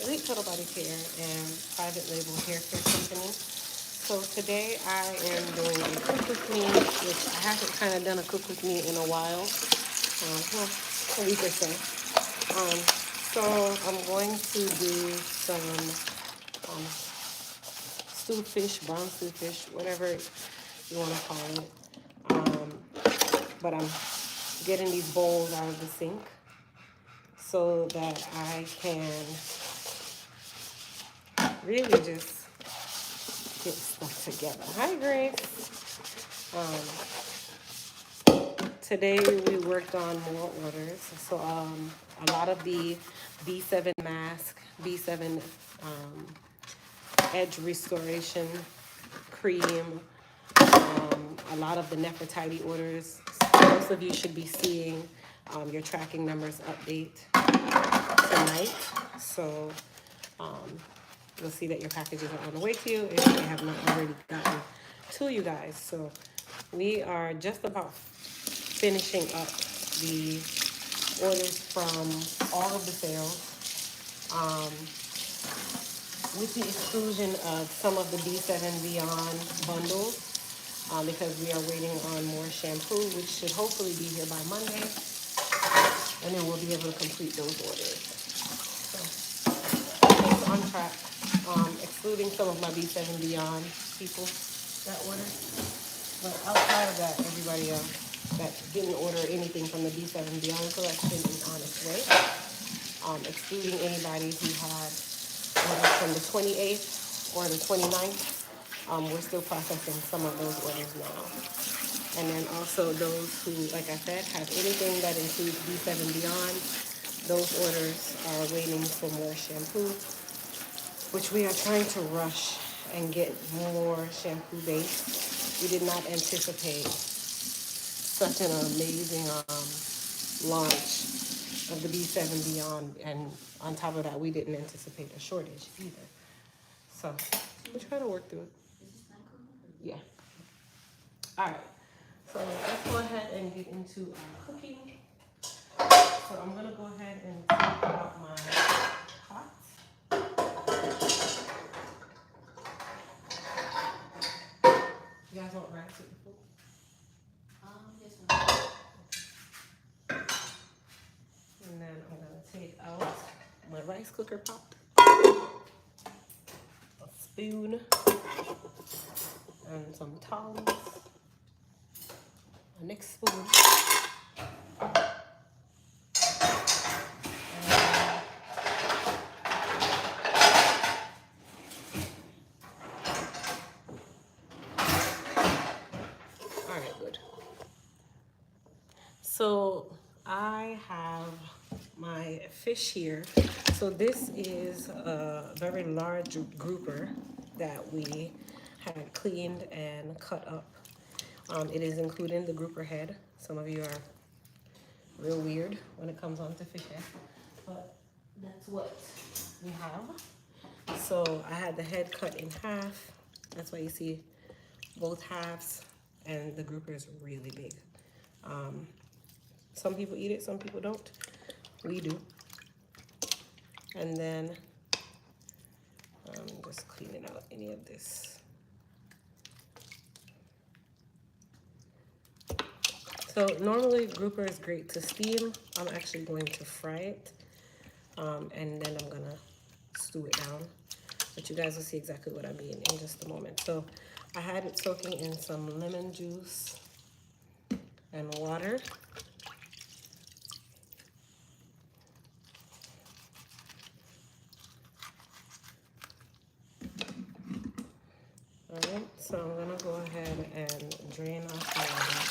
Elite Total Body Care and private label hair care company. So today I am doing a cook with me, which I haven't kind of done a cook with me in a while, well, a week or so. So I'm going to do some stewed fish, brown stewed fish, whatever you want to call it. But I'm getting these bowls out of the sink so that I can really just get stuff together. Hi, Grace. Today we worked on more orders. So a lot of the B7 mask, B7 edge restoration cream, a lot of the Nefertiti orders. Most of you should be seeing your tracking numbers update tonight. So you'll see that your packages are on the way to you if they have not already gotten to you guys. So we are just about finishing up the orders from all of the sales, with the exclusion of some of the B7 Beyond bundles, because we are waiting on more shampoo, which should hopefully be here by Monday, and then we'll be able to complete those orders. So it's on track, excluding some of my B7 Beyond people that ordered. But outside of that, everybody else that didn't order anything from the B7 Beyond collection is on its way, excluding anybody who had orders from the 28th or the 29th. We're still processing some of those orders now. And then also those who, like I said, have anything that includes B7 Beyond, those orders are waiting for more shampoo, which we are trying to rush and get more shampoo base. We did not anticipate such an amazing launch of the B7 Beyond, and on top of that, we didn't anticipate a shortage either. So we're trying to work through it. Yeah. All right. So let's go ahead and get into our cooking. So I'm gonna go ahead and take out my pot. You guys want rice with the food? Yes, ma'am. And then I'm gonna take out my rice cooker pot, a spoon, and some tongs. A next spoon. All right, good. So I have my fish here. So this is a very large grouper that we had cleaned and cut up. It is including the grouper head. Some of you are real weird when it comes on to fish head, but that's what we have. So I had the head cut in half. That's why you see both halves, and the grouper is really big. Some people eat it, some people don't. We do. And then just cleaning out any of this. So normally grouper is great to steam. I'm actually going to fry it, and then I'm gonna stew it down. But you guys will see exactly what I mean in just a moment. So I had it soaking in some lemon juice and water. All right, so I'm gonna go ahead and drain off the water.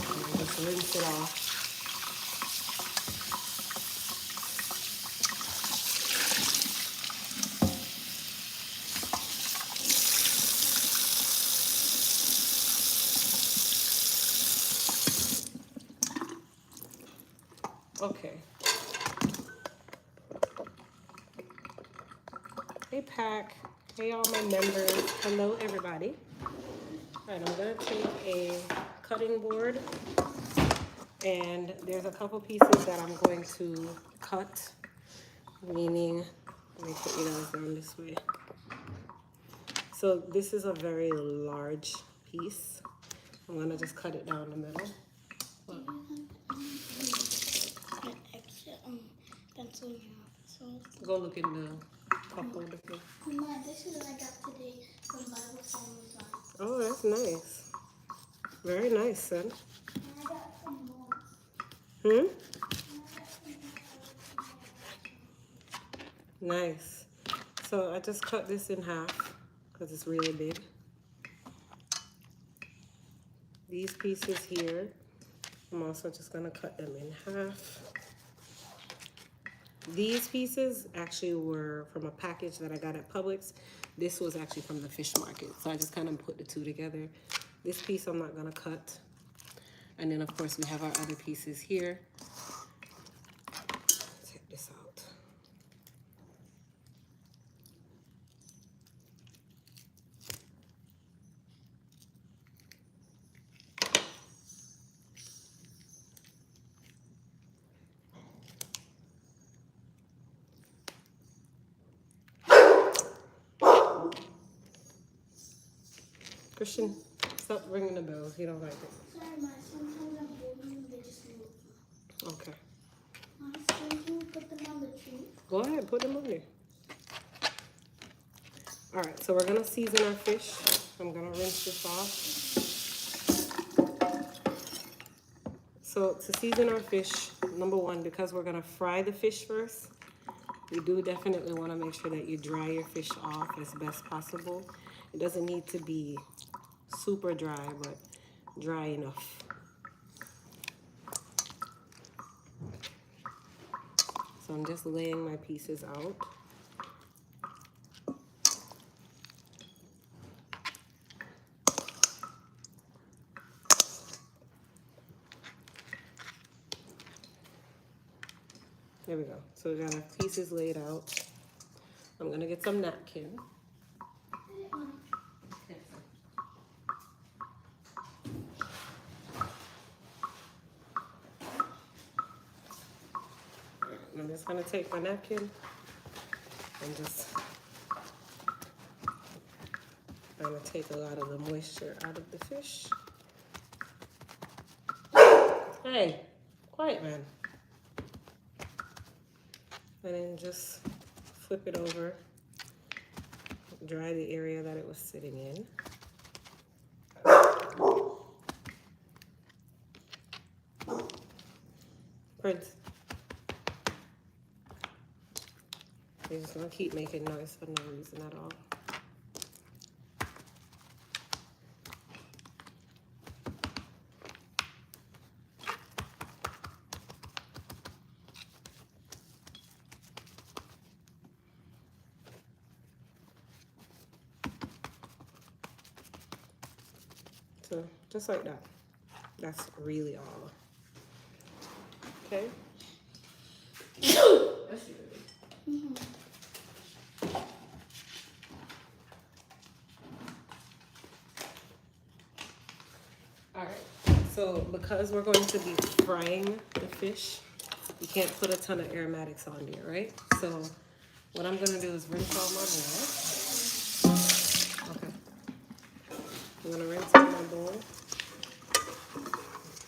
And just rinse it off. Okay. They pack Hey, all my members. Hello, everybody. All right, I'm going to take a cutting board, and there's a couple pieces that I'm going to cut, meaning, let me put you guys down this way. So this is a very large piece. I'm going to just cut it down the middle. An extra pencil in your office. Go look in the cup holder. Mama, this is what I got today from Bible Family Time. Oh, that's nice. Very nice, son. And I got some more. Hmm? Nice. So I just cut this in half because it's really big. These pieces here, I'm also just gonna cut them in half. These pieces actually were from a package that I got at Publix. This was actually from the fish market. So I just kind of put the two together. This piece I'm not gonna cut. And then of course we have our other pieces here. Take this out. Christian, stop ringing the bell. He don't like it. Sorry, Ma. Sometimes I'm holding them, they just move. Okay. Ma, can you put them on the tree? Go ahead, put them on there. All right, so we're gonna season our fish. I'm gonna rinse this off. So to season our fish, number one, because we're gonna fry the fish first, you do definitely wanna make sure that you dry your fish off as best possible. It doesn't need to be super dry, but dry enough. So I'm just laying my pieces out. There we go. So we got our pieces laid out. I'm gonna get some napkin. I'm just gonna take my napkin and just kind of take a lot of the moisture out of the fish. Hey, quiet man. And then just flip it over, dry the area that it was sitting in. Prince. You're just gonna keep making noise for no reason at all. So just like that. That's really all. Okay. All right. So because we're going to be frying the fish, you can't put a ton of aromatics on there, right? So what I'm gonna do is rinse out my bowl. Okay. I'm gonna rinse out my bowl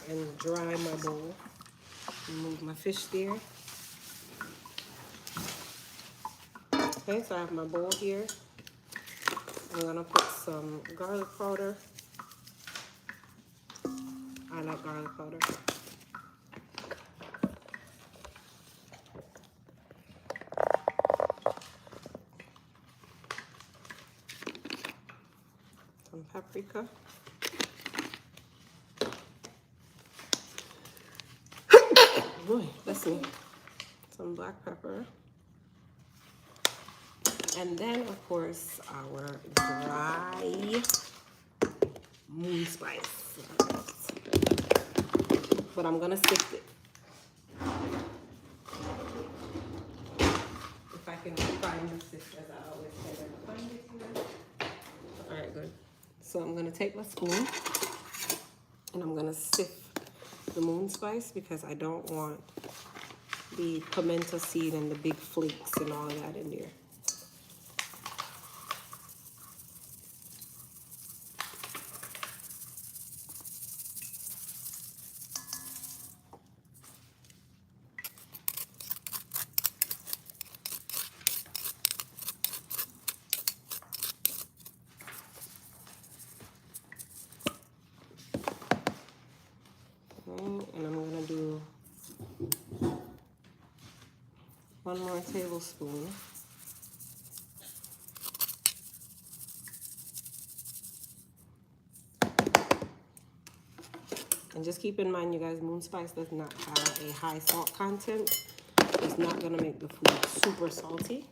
and dry my bowl. Move my fish there. Okay, so I have my bowl here. I'm gonna put some garlic powder. I like garlic powder. Some paprika. Boy, bless me. Some black pepper. And then, of course, our dry moon spice. But I'm gonna sift it. If I can find the sift as I always say when I find it here. All right, good. So I'm gonna take my spoon and I'm gonna sift the moon spice because I don't want the pimento seed and the big flakes and all of that in there. And I'm gonna do 1 more tablespoon. And just keep in mind, you guys, moon spice does not have a high salt content. It's not gonna make the food super salty.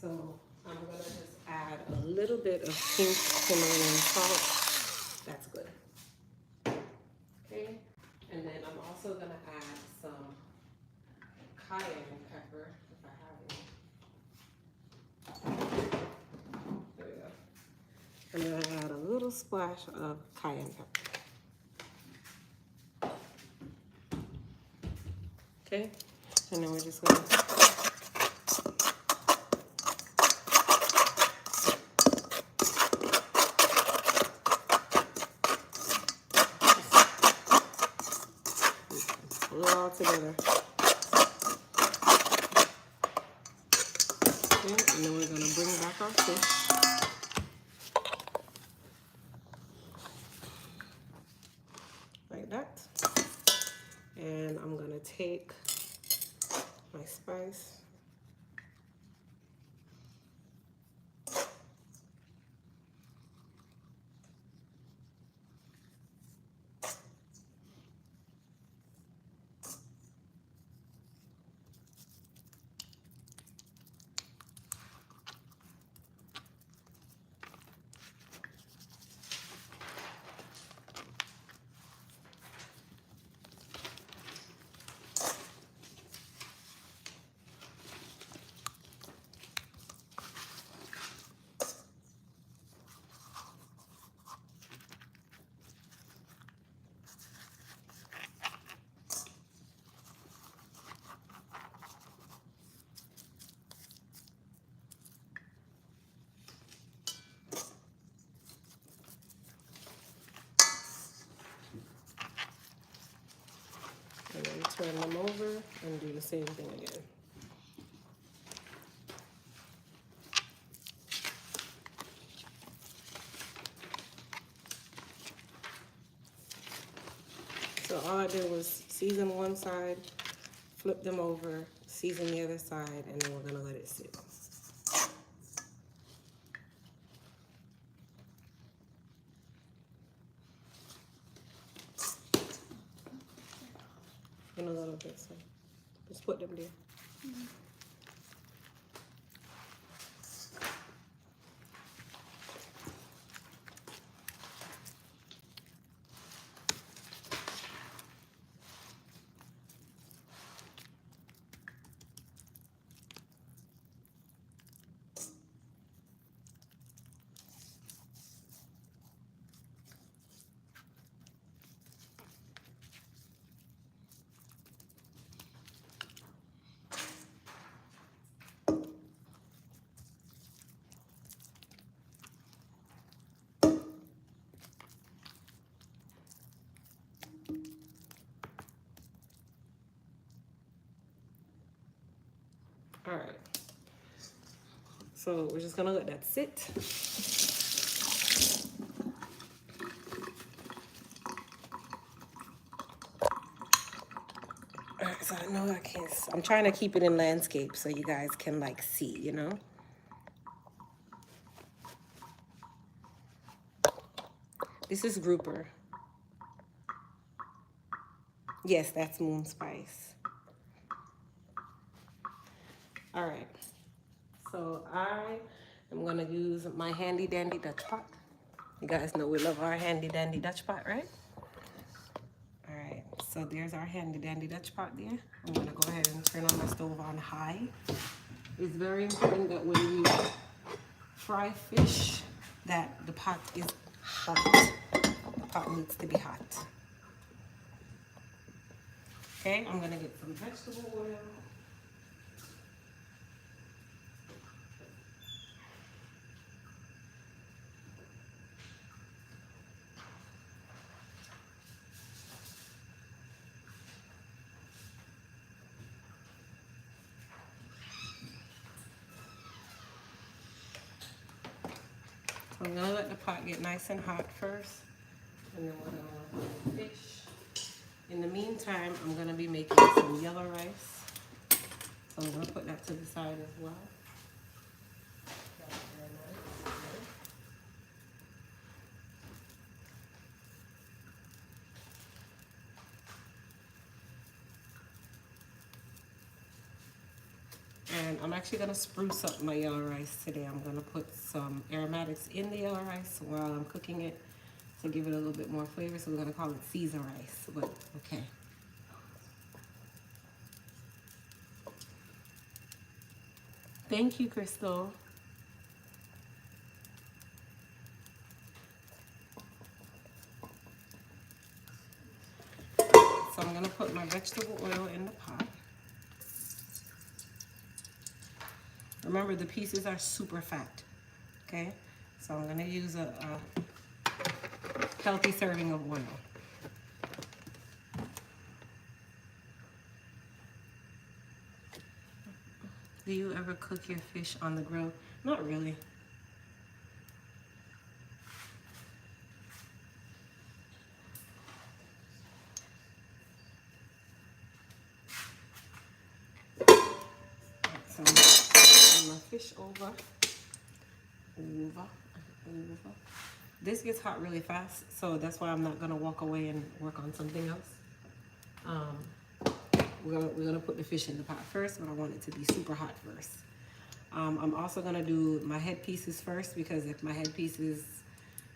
So I'm gonna just add a little bit of pink Himalayan salt. That's good. Okay, and then I'm also gonna add some cayenne pepper if I have any. There we go. I'm gonna add a little splash of cayenne pepper. Okay, and then we're just gonna put it all together. Okay, and then we're gonna bring back our fish. Like that. And I'm gonna take my spice. And then turn them over and do the same thing again. So all I did was season one side, flip them over, season the other side, and then we're gonna let it sit. In a little bit, so just put them there. All right, so we're just gonna let that sit. All right, so I know I can't, I'm trying to keep it in landscape so you guys can like see, you know? This is grouper. Yes, that's moon spice. All right, so I am gonna use my handy dandy Dutch pot. You guys know we love our handy dandy Dutch pot, right? All right, So there's our handy dandy Dutch pot there. I'm gonna go ahead and turn on my stove on high. It's very important that when you fry fish that the pot is hot. The pot needs to be hot. Okay, I'm gonna get some vegetable oil. So I'm gonna let the pot get nice and hot first, and then we're gonna put the fish. In the meantime, I'm gonna be making some yellow rice. So I'm gonna put that to the side as well. That's very nice. And I'm actually gonna spruce up my yellow rice today. I'm gonna put some aromatics in the yellow rice while I'm cooking it to give it a little bit more flavor. So we're gonna call it seasoned rice, but okay. Thank you, Crystal. So I'm gonna put my vegetable oil in the pot. Remember, the pieces are super fat, okay? So I'm gonna use a healthy serving of oil. Do you ever cook your fish on the grill? Not really. So I'm putting my fish over. This gets hot really fast, so that's why I'm not gonna walk away and work on something else. We're gonna put the fish in the pot first, but I want it to be super hot first. I'm also gonna do my head pieces first, because if my head pieces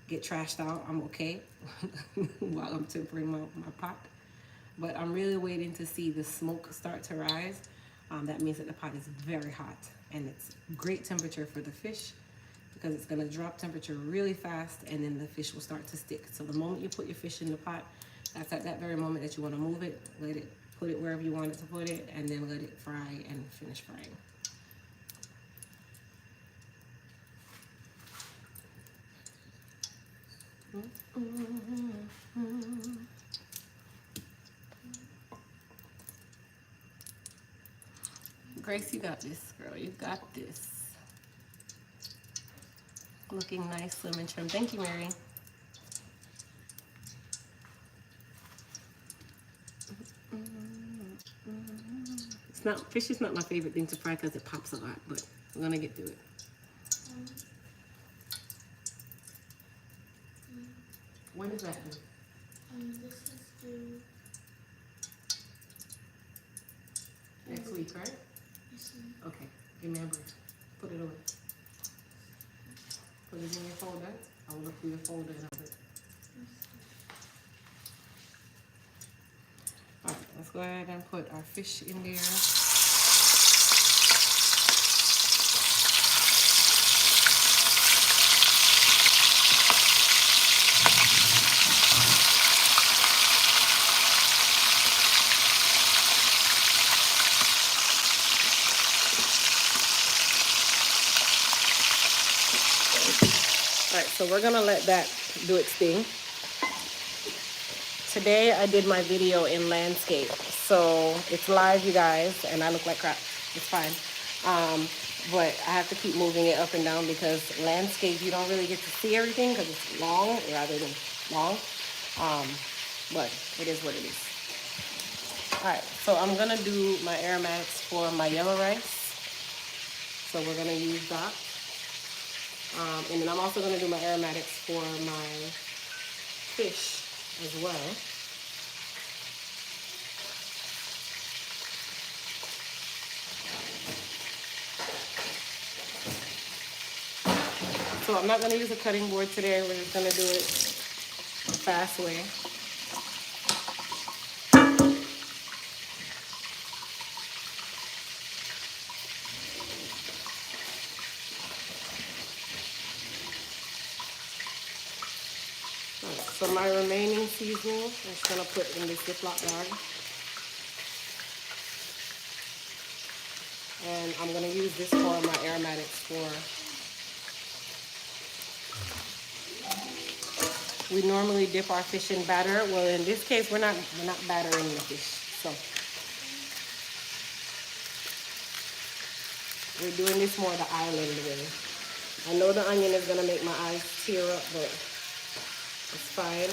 get trashed out, I'm okay while I'm tempering my pot. But I'm really waiting to see the smoke start to rise. That means that the pot is very hot, and it's great temperature for the fish, because it's gonna drop temperature really fast, and then the fish will start to stick. So the moment you put your fish in the pot, that's at that very moment that you wanna move it, put it wherever you want it to put it, and then let it fry and finish frying. Grace, you got this, girl. You got this. Looking nice, slim and trim. Thank you, Mary. Fish is not my favorite thing to fry because it pops a lot, but I'm gonna get through it. When is that due? This is due next week, right? Yes, okay, give me a break. Put it away. Put it in your folder. I will look through your folder and have it. Alright, let's go ahead and put our fish in there. Alright, so we're gonna let that do its thing. Today I did my video in landscape, so it's live, you guys, and I look like crap. It's fine. But I have to keep moving it up and down because landscape, you don't really get to see everything because it's long rather than long. But it is what it is. Alright, so I'm gonna do my aromatics for my yellow rice. So we're gonna use that. And then I'm also gonna do my aromatics for my fish as well. So I'm not gonna use a cutting board today. We're just gonna do it the fast way. So my remaining seasoning, I'm just gonna put in this Ziploc bag. And I'm gonna use this for my aromatics for. We normally dip our fish in batter. Well, in this case, we're not battering the fish. So we're doing this more the island way. I know the onion is gonna make my eyes tear up, but it's fine.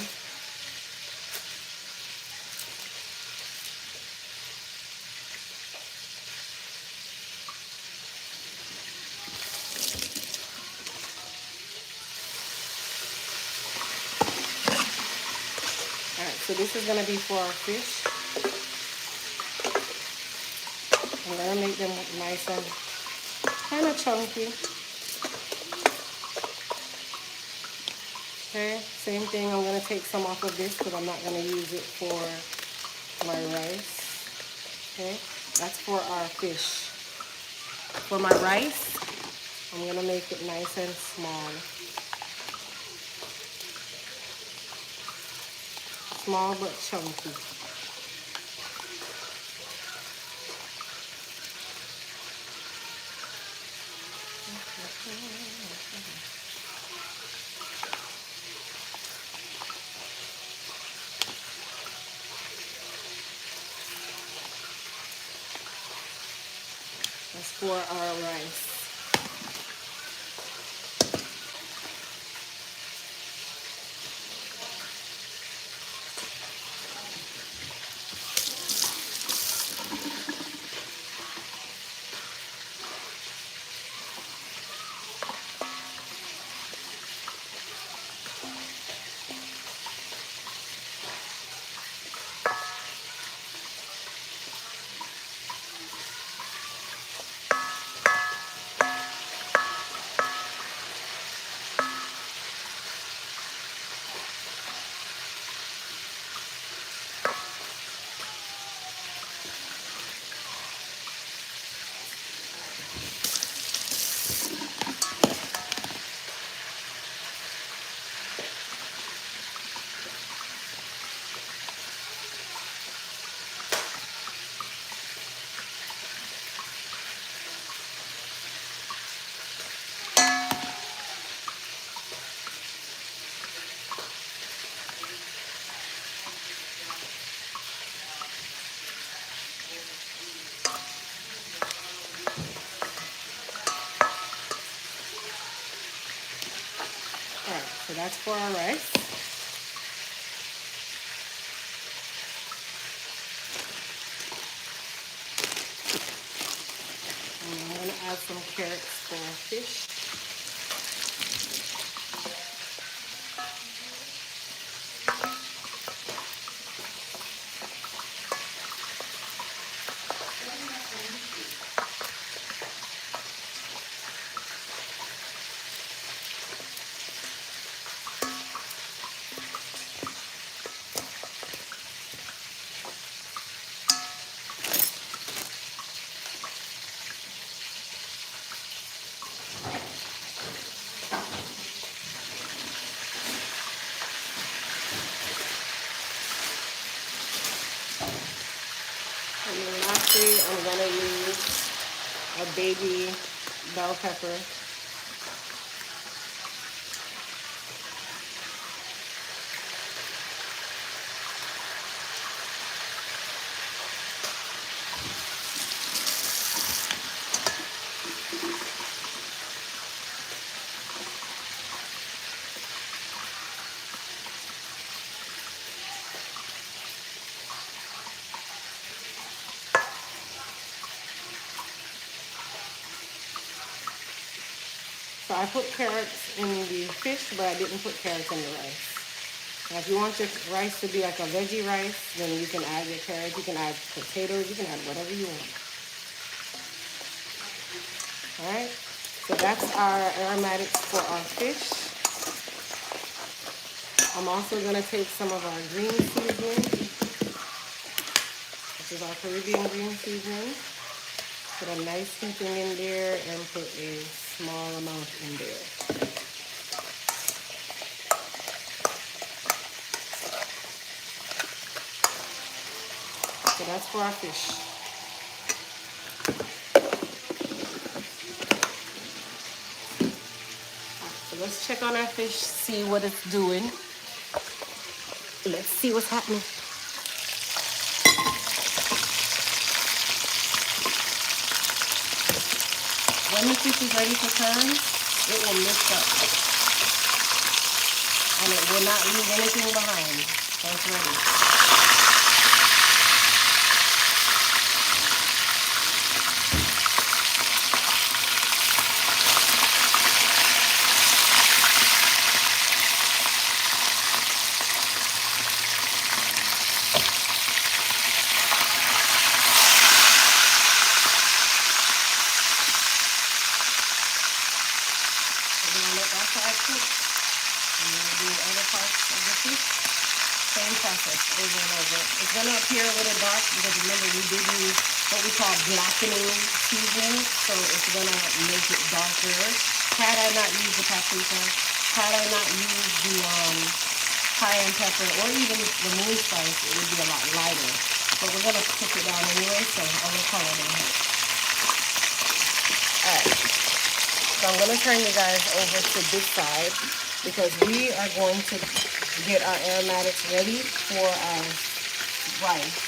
Alright, so this is gonna be for our fish. I'm gonna make them nice and kind of chunky. Okay, same thing. I'm gonna take some off of this because I'm not gonna use it for my rice. Okay, that's for our fish. For my rice, I'm gonna make it nice and small. Small but chunky. That's for our rice. Alright, so that's for our rice. And I'm going to add some carrots for our fish. And then lastly, I'm going to use a baby bell pepper. So I put carrots in the fish, but I didn't put carrots in the rice. Now if you want your rice to be like a veggie rice, then you can add your carrots, you can add potatoes, you can add whatever you want. Alright, so that's our aromatics for our fish. I'm also going to take some of our green seasoning. This is our Caribbean green seasoning. Put a nice heaping in there and put a small amount in there. that's for our fish. So let's check on our fish, see what it's doing. Let's see what's happening. When the fish is ready to turn, it will mix up. And it will not leave anything behind. So it's ready. Same process over and over. It's going to appear a little dark because remember we did use what we call blackening seasoning, so it's going to make it darker. Had I not used the paprika, had I not used the cayenne pepper or even the moon spice, it would be a lot lighter. But we're going to cook it down anyway, so a little color down here. Alright, so I'm going to turn you guys over to this side because we are going to get our aromatics ready for our rice.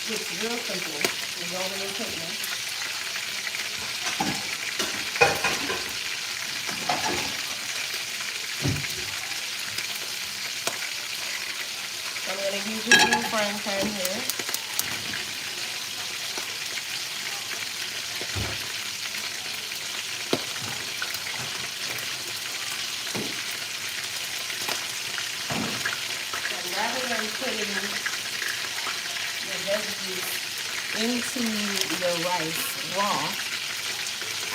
It's real simple. You don't really take much. I'm going to use this little frying pan here. Putting your veggies into your rice raw,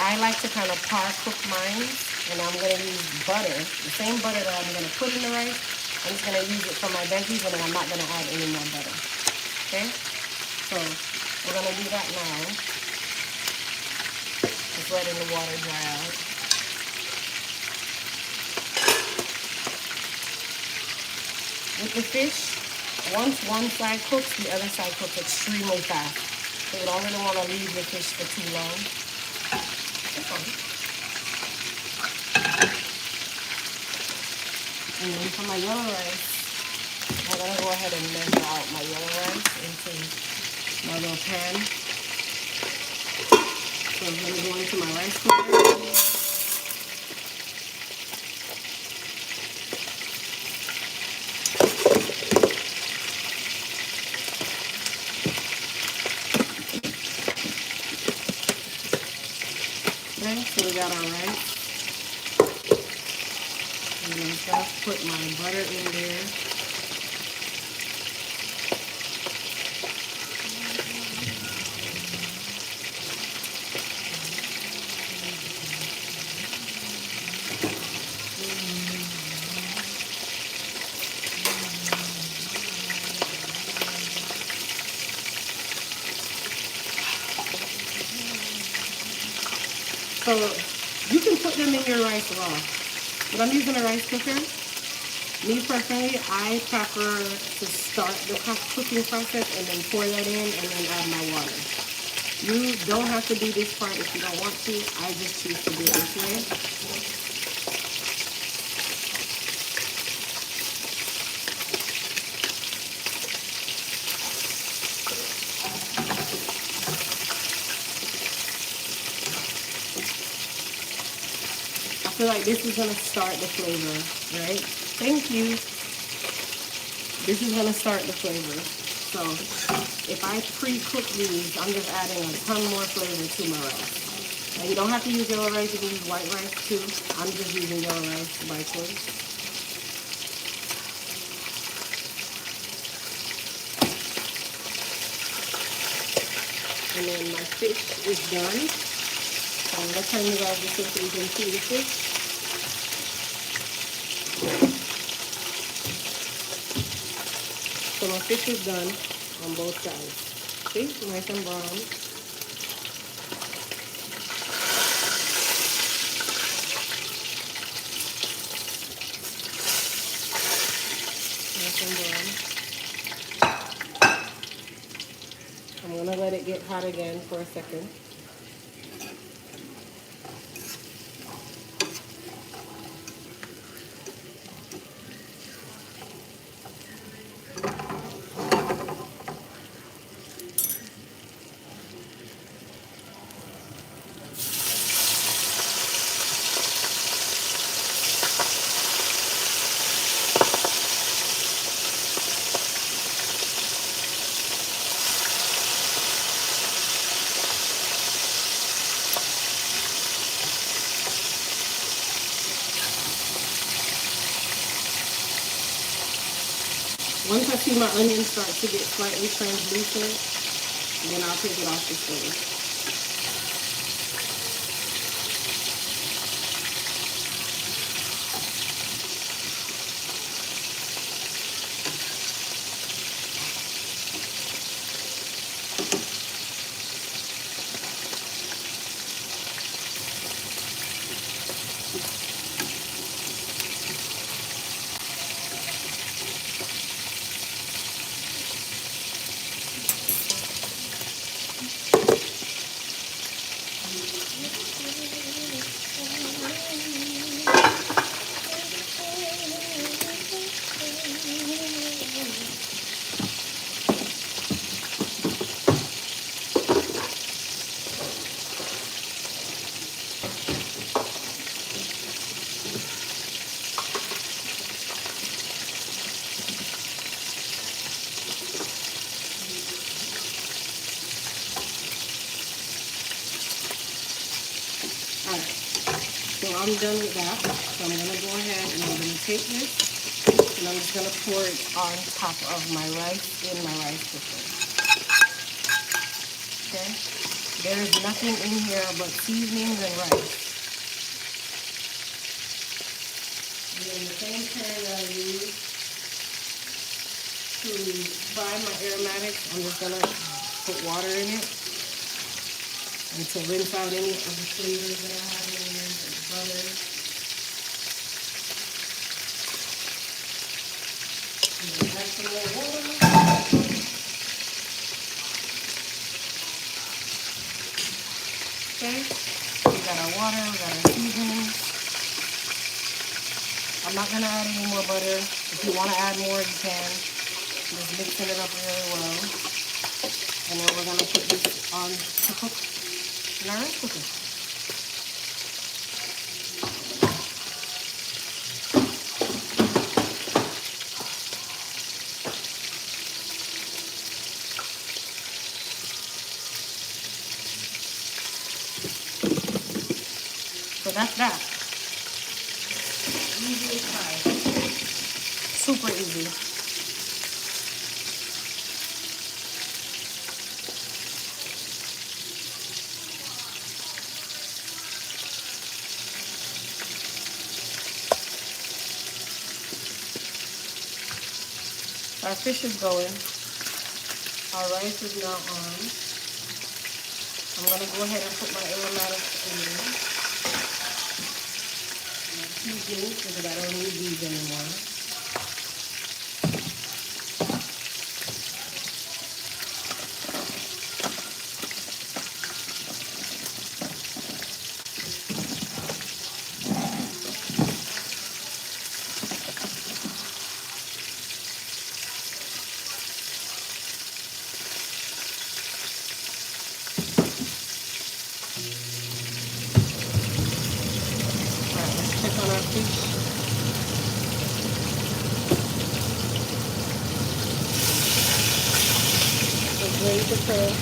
I like to kind of par cook mine, and I'm going to use butter, the same butter that I'm going to put in the rice. I'm just going to use it for my veggies, and then I'm not going to add any more butter. Okay? So we're going to do that now. Just letting the water dry out. With the fish, once one side cooks, the other side cooks extremely fast. So you don't really want to leave the fish for too long. That's fine. And then for my yellow rice, I'm going to go ahead and measure out my yellow rice into my little pan. So I'm going to go into my rice cooker. So we got our rice. I'm going to just put my butter in there. So you can put them in your rice raw. But I'm using a rice cooker. Me personally, I prefer to start the cooking process and then pour that in and then add my water. You don't have to do this part if you don't want to. I just choose to do it this way. I feel like this is going to start the flavor, right? Thank you. This is going to start the flavor. So if I pre-cook these, I'm just adding a ton more flavor to my rice. And you don't have to use yellow rice, you can use white rice too. I'm just using yellow rice by choice. And then my fish is done. So I'm going to turn you guys this so you can see the fish. So my fish is done on both sides. See, nice and brown. Nice and brown. it get hot again for a second. Once I see my onions start to get slightly translucent, then I'll take it off the stove. So I'm done with that. So I'm going to go ahead and I'm going to take this and I'm just going to pour it on top of my rice in my rice cooker. Okay? There is nothing in here but seasonings and rice. And then the same pan that I use to fry my aromatics, I'm just going to put water in it and to rinse out any of the flavors that I have in there, like butter. And then add some more water. Okay, we got our water, we got our seasonings. I'm not going to add any more butter. If you want to add more, you can. Just mixing it up really well. And then we're going to put this on to cook in our rice cooker. So that's that. Easy as pie. Super easy. Our fish is going. Our rice is now on. I'm going to go ahead and put my aromatics in there. Seasonings, because I don't need these anymore. On our fish. It's ready to cook.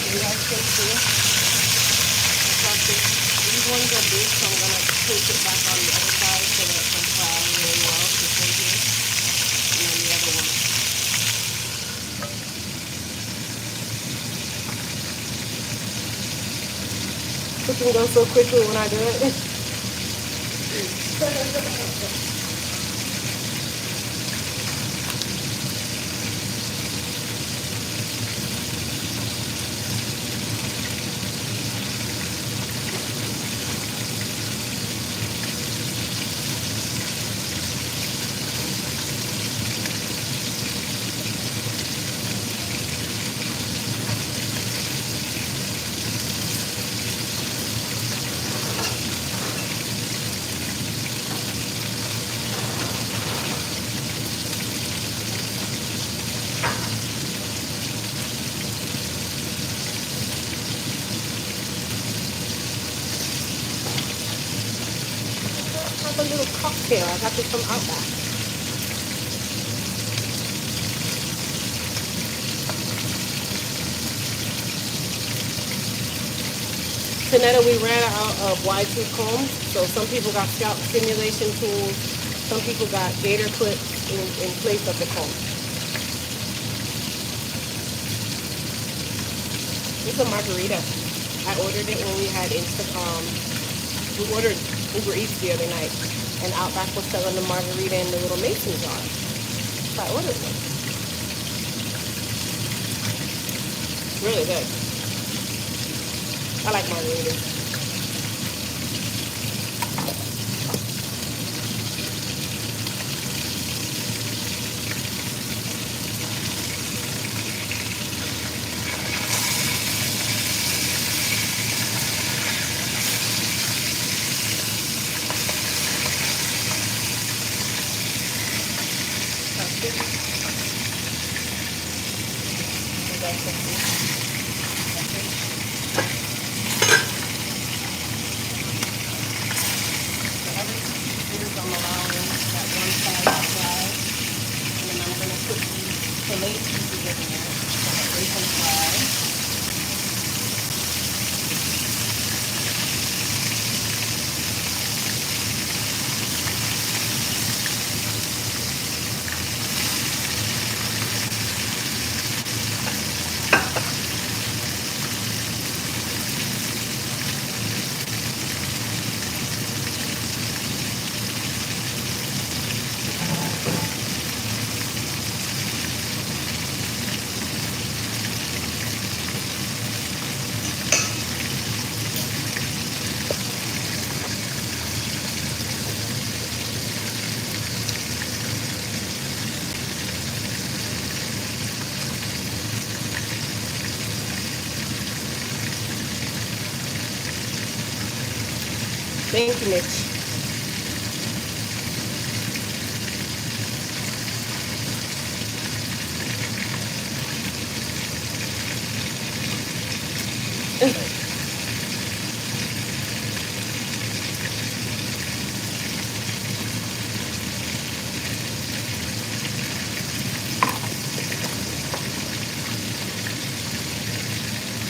You guys can see. These ones are big, so I'm going to take it back on the other side so that it can fry really well. This one here. And then the other one. Cooking goes so quickly when I do it. like a little cocktail. I got this from Outback. Tanetta, we ran out of Y2 combs, so some people got scalp stimulation tools, some people got gator clips in place of the comb. It's a margarita. I ordered it when we had we ordered Uber Eats the other night, and Outback was selling the margarita in the little mason jar. So I ordered one. Really good. I like margaritas. Thank you, Mitch.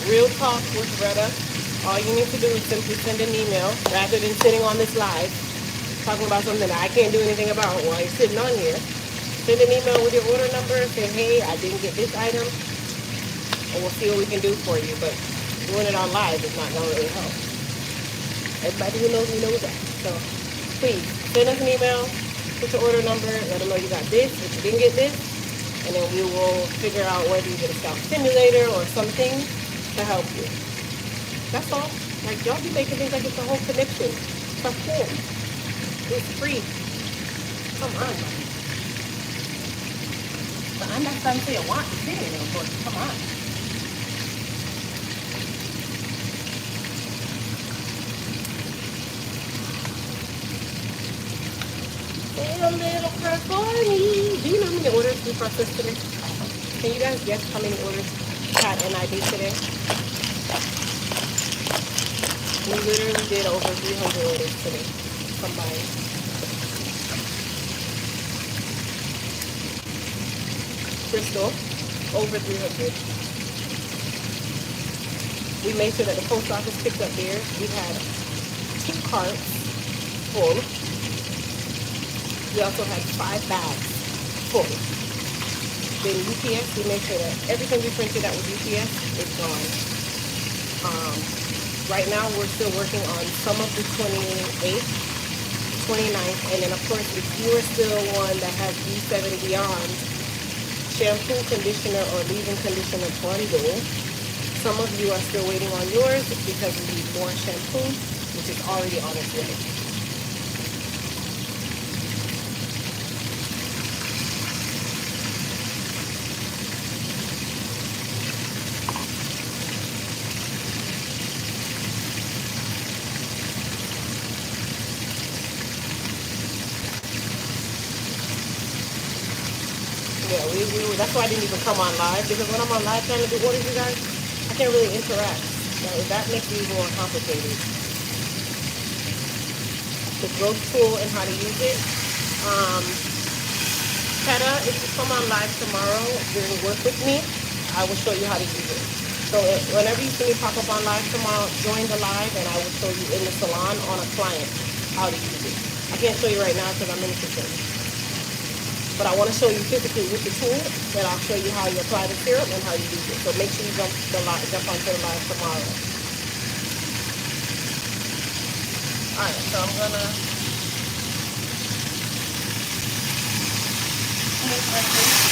Real talk with Retta. All you need to do is simply send an email rather than sitting on this live talking about something that I can't do anything about while you're sitting on here. Send an email with your order number. Say, hey, I didn't get this item, and we'll see what we can do for you. But doing it on live is not going to really help. Everybody who knows me knows that. So please send us an email, put your order number, let them know you got this, if you didn't get this, and then we will figure out whether you get a scalp stimulator or something to help you. That's all. Like, y'all be making things like it's a whole connection. Trust him. It's free. Come on, man. But I'm not trying to say I want to sit in it, but come on. Hey, a little crafoni. Do you know how many orders we processed today? Can you guys guess how many orders Pat and I did today? We literally did over 300 orders today combined. Crystal, over 300. We made sure that the post office picked up theirs. We had 2 carts full. We also had 5 bags full. Then UPS, we made sure that everything we printed out with UPS is gone. Right now, we're still working on some of the 28th, 29th, and then of course, if you are still one that has B7 Beyond shampoo, conditioner, or leave-in conditioner bundle, some of you are still waiting on yours because we need more shampoo, which is already on its way. That's why I didn't even come on live, because when I'm on live trying to do orders, you guys, I can't really interact. That makes it even more complicated. the growth tool and how to use it. Peta, if you come on live tomorrow during work with me, I will show you how to use it. So whenever you see me pop up on live tomorrow, join the live and I will show you in the salon on a client how to use it. I can't show you right now because I'm in the kitchen. But I want to show you physically with the tool, then I'll show you how you apply the serum and how you use it. So make sure you jump onto the live tomorrow. Alright, so I'm gonna make my face.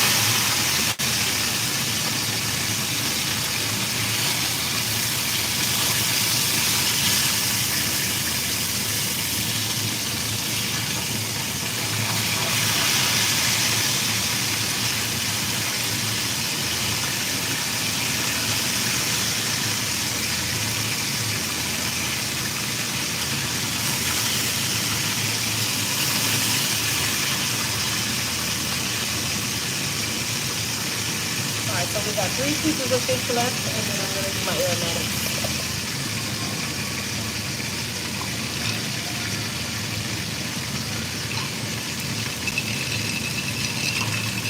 So we got 3 pieces of fish left, and then I'm going to do my aromatics.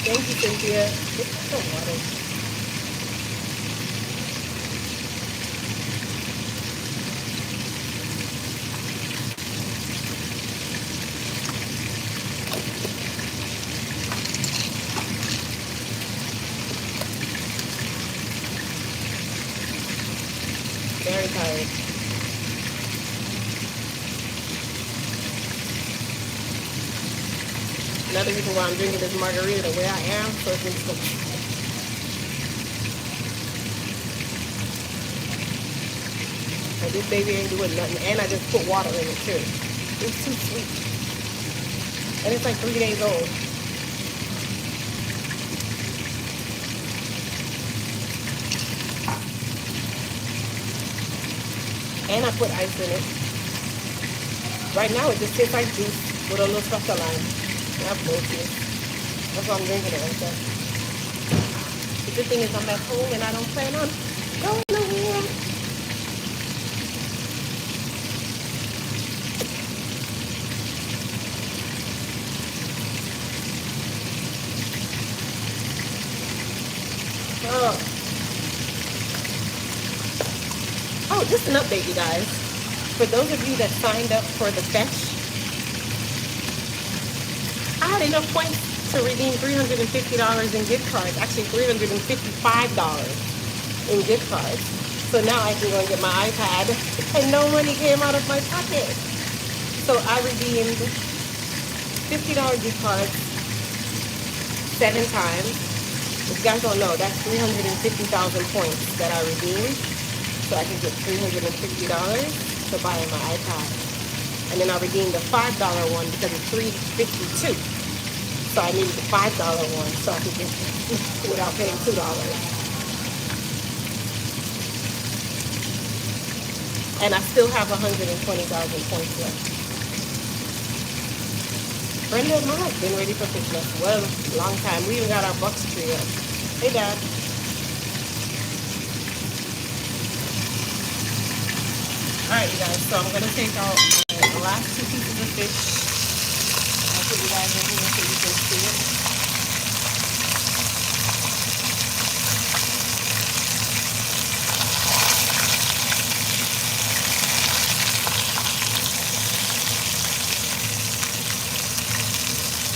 Thank you, Cynthia. It's so water. Very tired. Another reason why I'm drinking this margarita the way I am, so it can so. And this baby ain't doing nothing, and I just put water in it too. It's too sweet, and it's like 3 days old. And I put ice in it. Right now it just tastes like juice with a little special lime. I have no juice. That's why I'm drinking it like that. The good thing is I'm at home and I don't plan on going nowhere. Oh, just an update, you guys. For those of you that signed up for the fetch, I had enough points to redeem $350 in gift cards. Actually, $355 in gift cards. So now I can go and get my iPad, and no money came out of my pocket. So I redeemed $50 gift cards 7 times. If you guys don't know, that's 350,000 points that I redeemed. So I can get $350 to buy my iPad. And then I redeemed the $5 one because it's $352. So I needed the $5 one so I could get it without paying $2. And I still have 120,000 points left. Brenda and Mike been ready for Christmas. Well, long time. We even got our Bucks tree up. Hey, Dad. Alright, you guys, so I'm going to take out the last 2 pieces of fish. I'll put you guys in here so you can see it.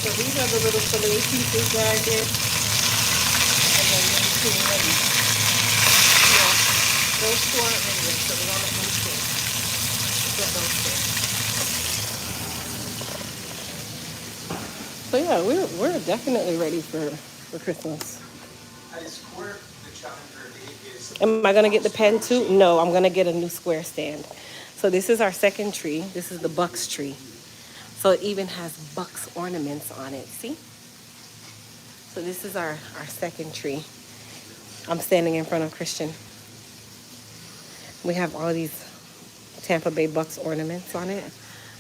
So these are the little fillet pieces that I did. And then these 2 are ready. Yeah, those 2 aren't ready yet, so we're going to let them sit. Let them sit. So yeah, we're definitely ready for Christmas. Am I gonna get the pen too? No, I'm gonna get a new square stand. So this is our second tree. This is the Bucks tree. So it even has Bucks ornaments on it. See? So this is our second tree. I'm standing in front of Christian. We have all these Tampa Bay Bucks ornaments on it.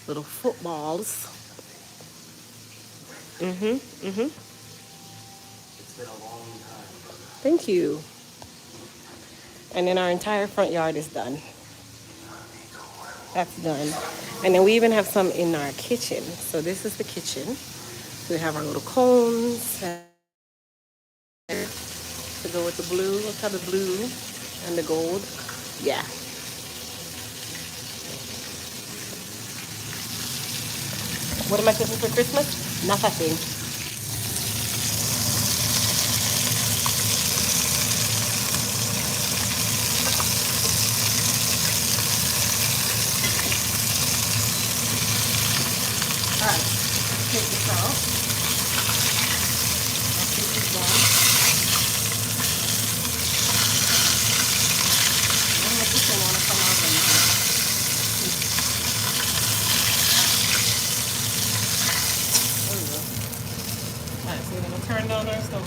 Little footballs. It's been a long time. Thank you. And then our entire front yard is done. That's done. And then we even have some in our kitchen. So this is the kitchen. So we have our little cones to go with the blue. Look how the blue and the gold. Yeah. What am I cooking for Christmas? Nothing. All right. Take this out. I'll take this down. I don't know if this one want to come out or not. There we go. All right, so we're gonna turn down our stove.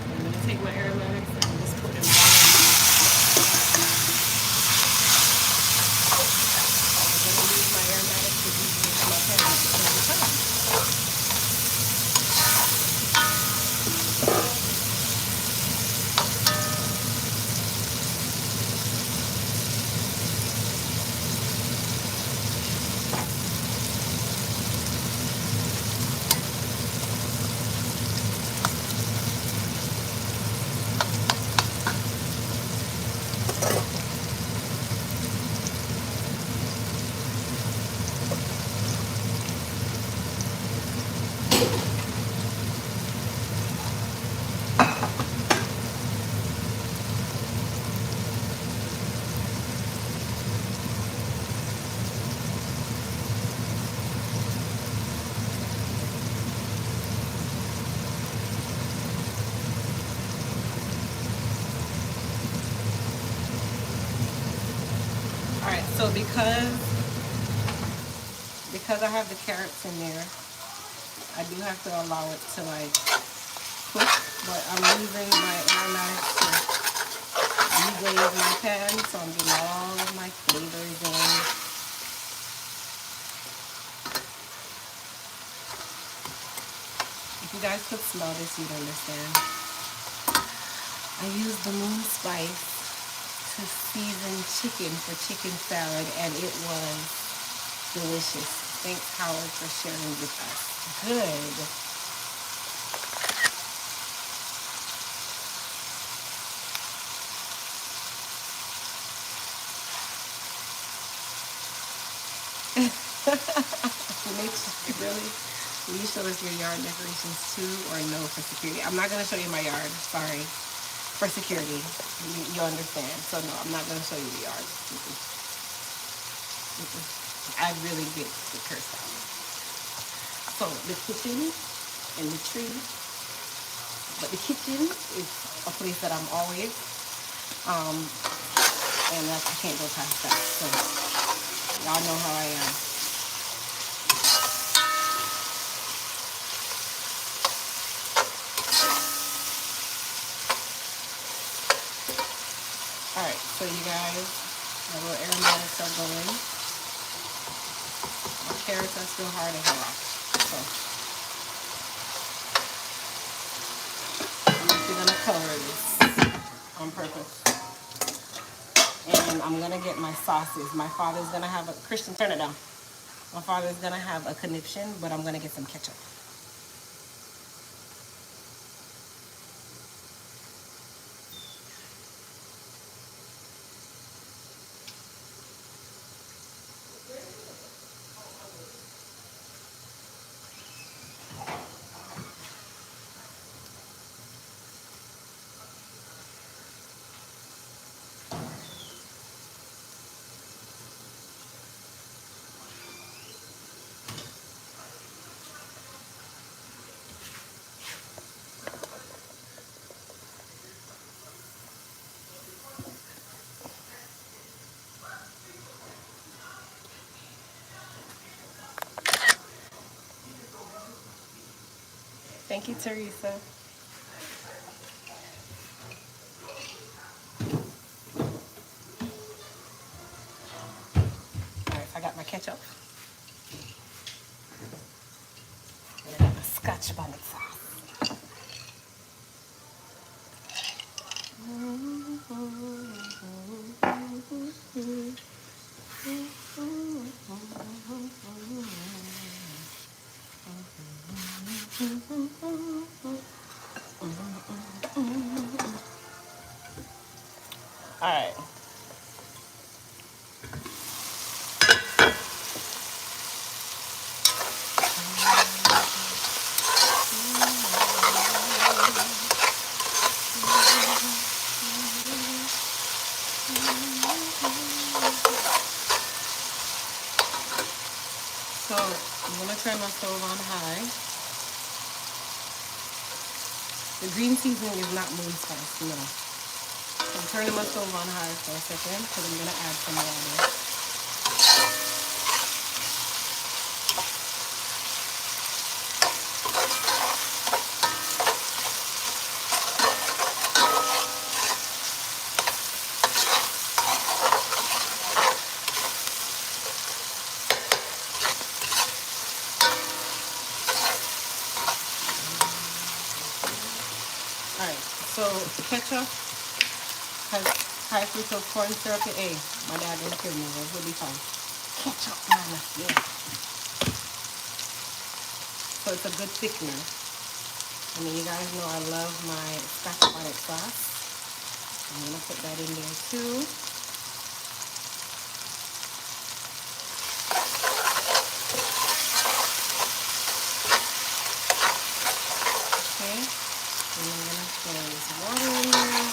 I'm gonna take my aromatics and just put them all in. I'm gonna use my aromatics to use my pan at the same time. All right, so because I have the carrots in there, I do have to allow it to like cook, but I'm using my aromatics to deglaze my pan, so I'm getting all of my flavors in. If you guys could smell this, you'd understand. I use the moon spice to season chicken for chicken salad, and it was delicious. Thanks, Howard, for sharing with us. Good. Really? Will you show us your yard decorations too, or no for security? I'm not gonna show you my yard. Sorry. For security, you understand. So no, I'm not gonna show you the yard. I really get cursed out. So the kitchen and the tree, but the kitchen is a place that I'm always, and I can't go past that. So y'all know how I am. All right, so you guys, my little aromatics are going. My carrots are still hard as a rock, so I'm actually gonna color this on purpose. And I'm gonna get my sauces. My father's gonna have a Christian. Turn it down. My father's gonna have a conniption, but I'm gonna get some ketchup. Thank you, Teresa. All right, so I got my ketchup. And I got my Scotch bonnet sauce. Alright. So I'm gonna turn my stove on high. The green seasoning is not moon spice, no. So I'm turning my stove on high for a second because I'm gonna add some water. Alright, so ketchup has high fructose corn syrup. Hey, my dad didn't kill me, we'll be fine. Ketchup, mama, yeah. So it's a good thickener. I mean, you guys know I love my Aromatics sauce. I'm gonna put that in there too. Okay, and I'm gonna throw this water in there.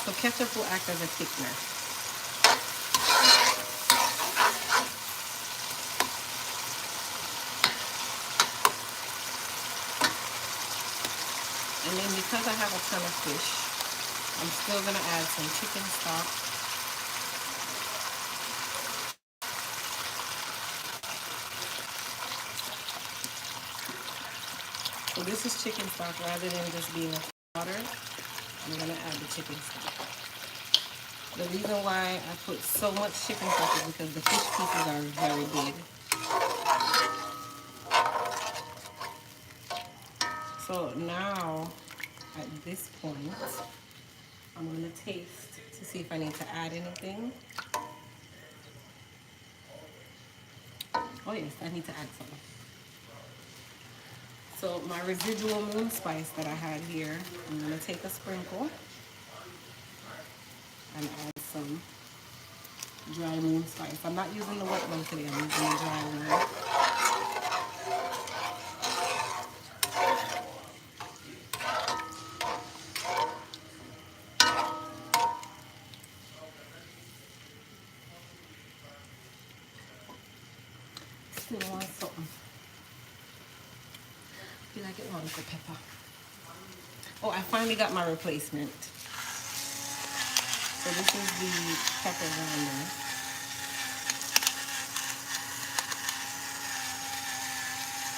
So ketchup will act as a thickener. And then because I have a ton of fish, I'm still gonna add some chicken stock. So this is chicken stock rather than just being a water. I'm gonna add the chicken stock. The reason why I put so much chicken stock is because the fish pieces are very big. So now, at this point, I'm gonna taste to see if I need to add anything. Oh yes, I need to add some. So my residual moon spice that I had here, I'm gonna take a sprinkle and add some dry moon spice. I'm not using the wet one today, I'm using the dry one. Still want something. I feel like it wants a pepper. Oh, I finally got my replacement. So this is the pepper grinder.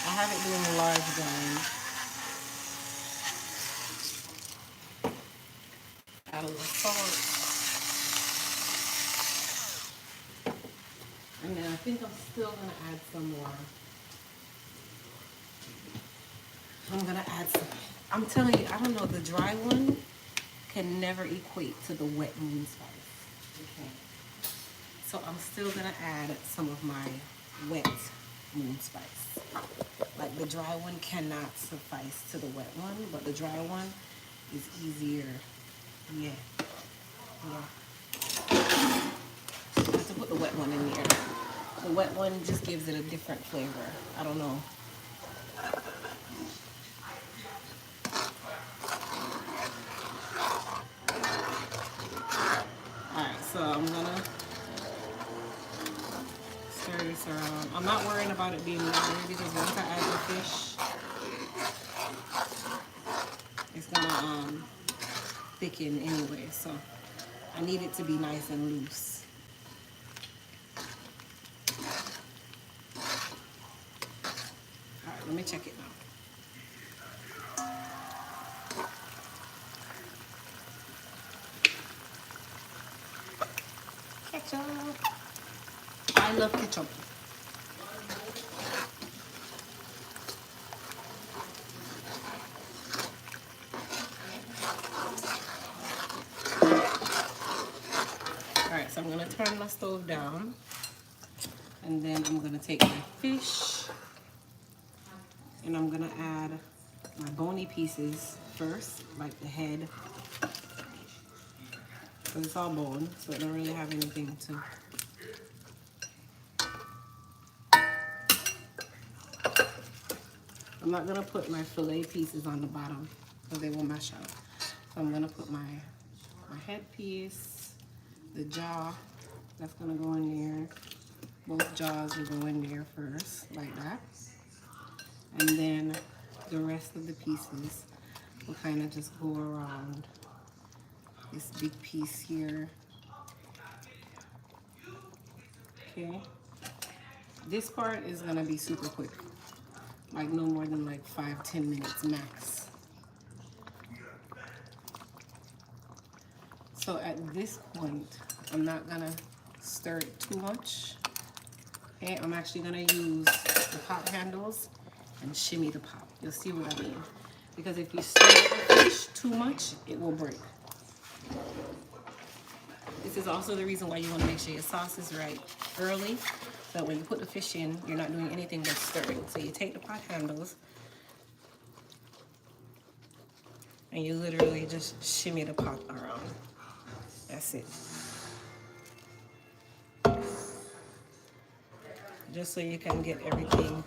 I have it doing large grind. Add a little salt. And then I think I'm still gonna add some more. I'm gonna add some. I'm telling you, I don't know, the dry one can never equate to the wet moon spice. Okay. So I'm still gonna add some of my wet moon spice. Like the dry one cannot suffice to the wet one, but the dry one is easier. Yeah. Yeah. I have to put the wet one in there. The wet one just gives it a different flavor. I don't know. Alright, so I'm gonna stir this around. I'm not worrying about it being watery because once I add the fish, it's gonna thicken anyway. So I need it to be nice and loose. Alright, let me check it now. Ketchup. I love ketchup. So I'm gonna turn my stove down, and then I'm gonna take my fish, and I'm gonna add my bony pieces first, like the head, because it's all bone, so it don't really have anything to. I'm not gonna put my fillet pieces on the bottom because they will mash up. So I'm gonna put my head piece, the jaw, that's gonna go in there. Both jaws will go in there first, like that. And then the rest of the pieces will kind of just go around this big piece here. Okay. This part is gonna be super quick. Like no more than like 5-10 minutes max. So at this point, I'm not gonna stir it too much. Okay, I'm actually gonna use the pot handles and shimmy the pot. You'll see what I mean. Because if you stir the fish too much, it will break. This is also the reason why you wanna make sure your sauce is right early. So that when you put the fish in, you're not doing anything but stirring. So you take the pot handles and you literally just shimmy the pot around. That's it. Just so you can get everything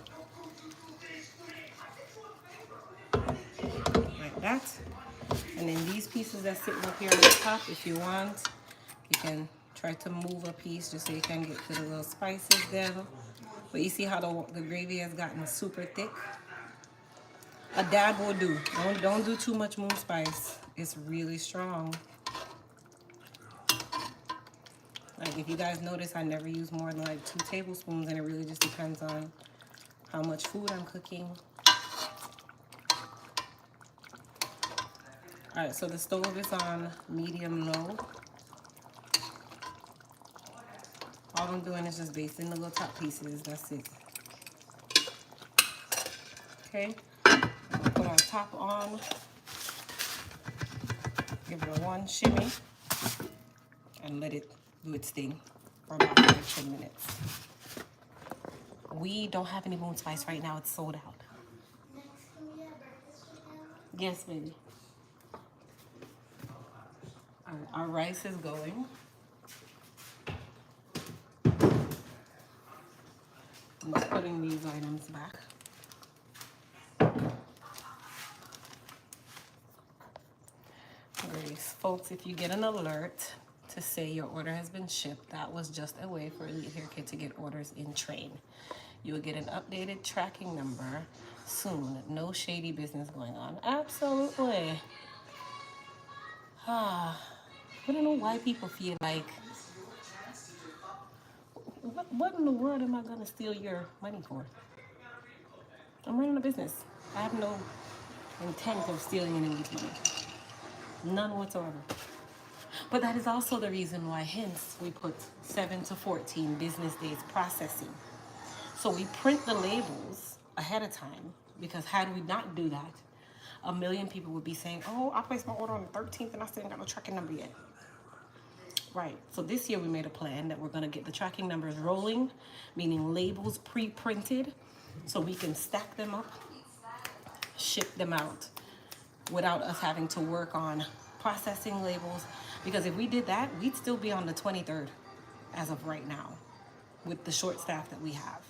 like that. And then these pieces that's sitting up here on the top, if you want, you can try to move a piece just so you can get to the little spices there. But you see how the gravy has gotten super thick? A dab will do. Don't do too much moon spice. It's really strong. Like if you guys notice, I never use more than like 2 tablespoons, and it really just depends on how much food I'm cooking. All right, so the stove is on medium-low. All I'm doing is just basting the little top pieces. That's it. Okay, I'm gonna put our top on. Give it a 1 shimmy and let it do its thing for about 5-10 minutes. We don't have any moon spice right now. It's sold out. Next, can we have breakfast with them? Yes, baby. All right, our rice is going. I'm just putting these items back. Grace, folks, if you get an alert to say your order has been shipped, that was just a way for Elite Hair Kit to get orders in train. You will get an updated tracking number soon. No shady business going on. Absolutely. I don't know why people feel like, what in the world am I going to steal your money for? I'm running a business. I have no intent of stealing anybody's money. None whatsoever. But that is also the reason why, hence, we put 7 to 14 business days processing. So we print the labels ahead of time, because had we not do that, a million people would be saying, oh, I placed my order on the 13th and I still ain't got no tracking number yet. Right, so this year we made a plan that we're gonna get the tracking numbers rolling, meaning labels pre-printed, so we can stack them up, ship them out without us having to work on processing labels. Because if we did that, we'd still be on the 23rd as of right now with the short staff that we have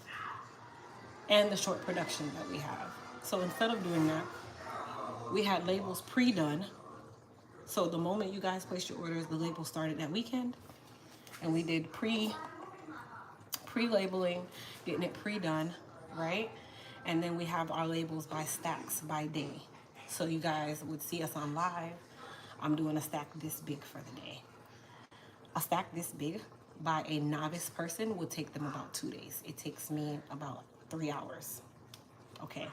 and the short production that we have. So instead of doing that, we had labels pre-done. So the moment you guys placed your orders, the labels started that weekend, and we did pre-labeling, getting it pre-done, right? And then we have our labels by stacks by day. So you guys would see us on live. I'm doing a stack this big for the day. A stack this big by a novice person would take them about 2 days. It takes me about 3 hours. Okay.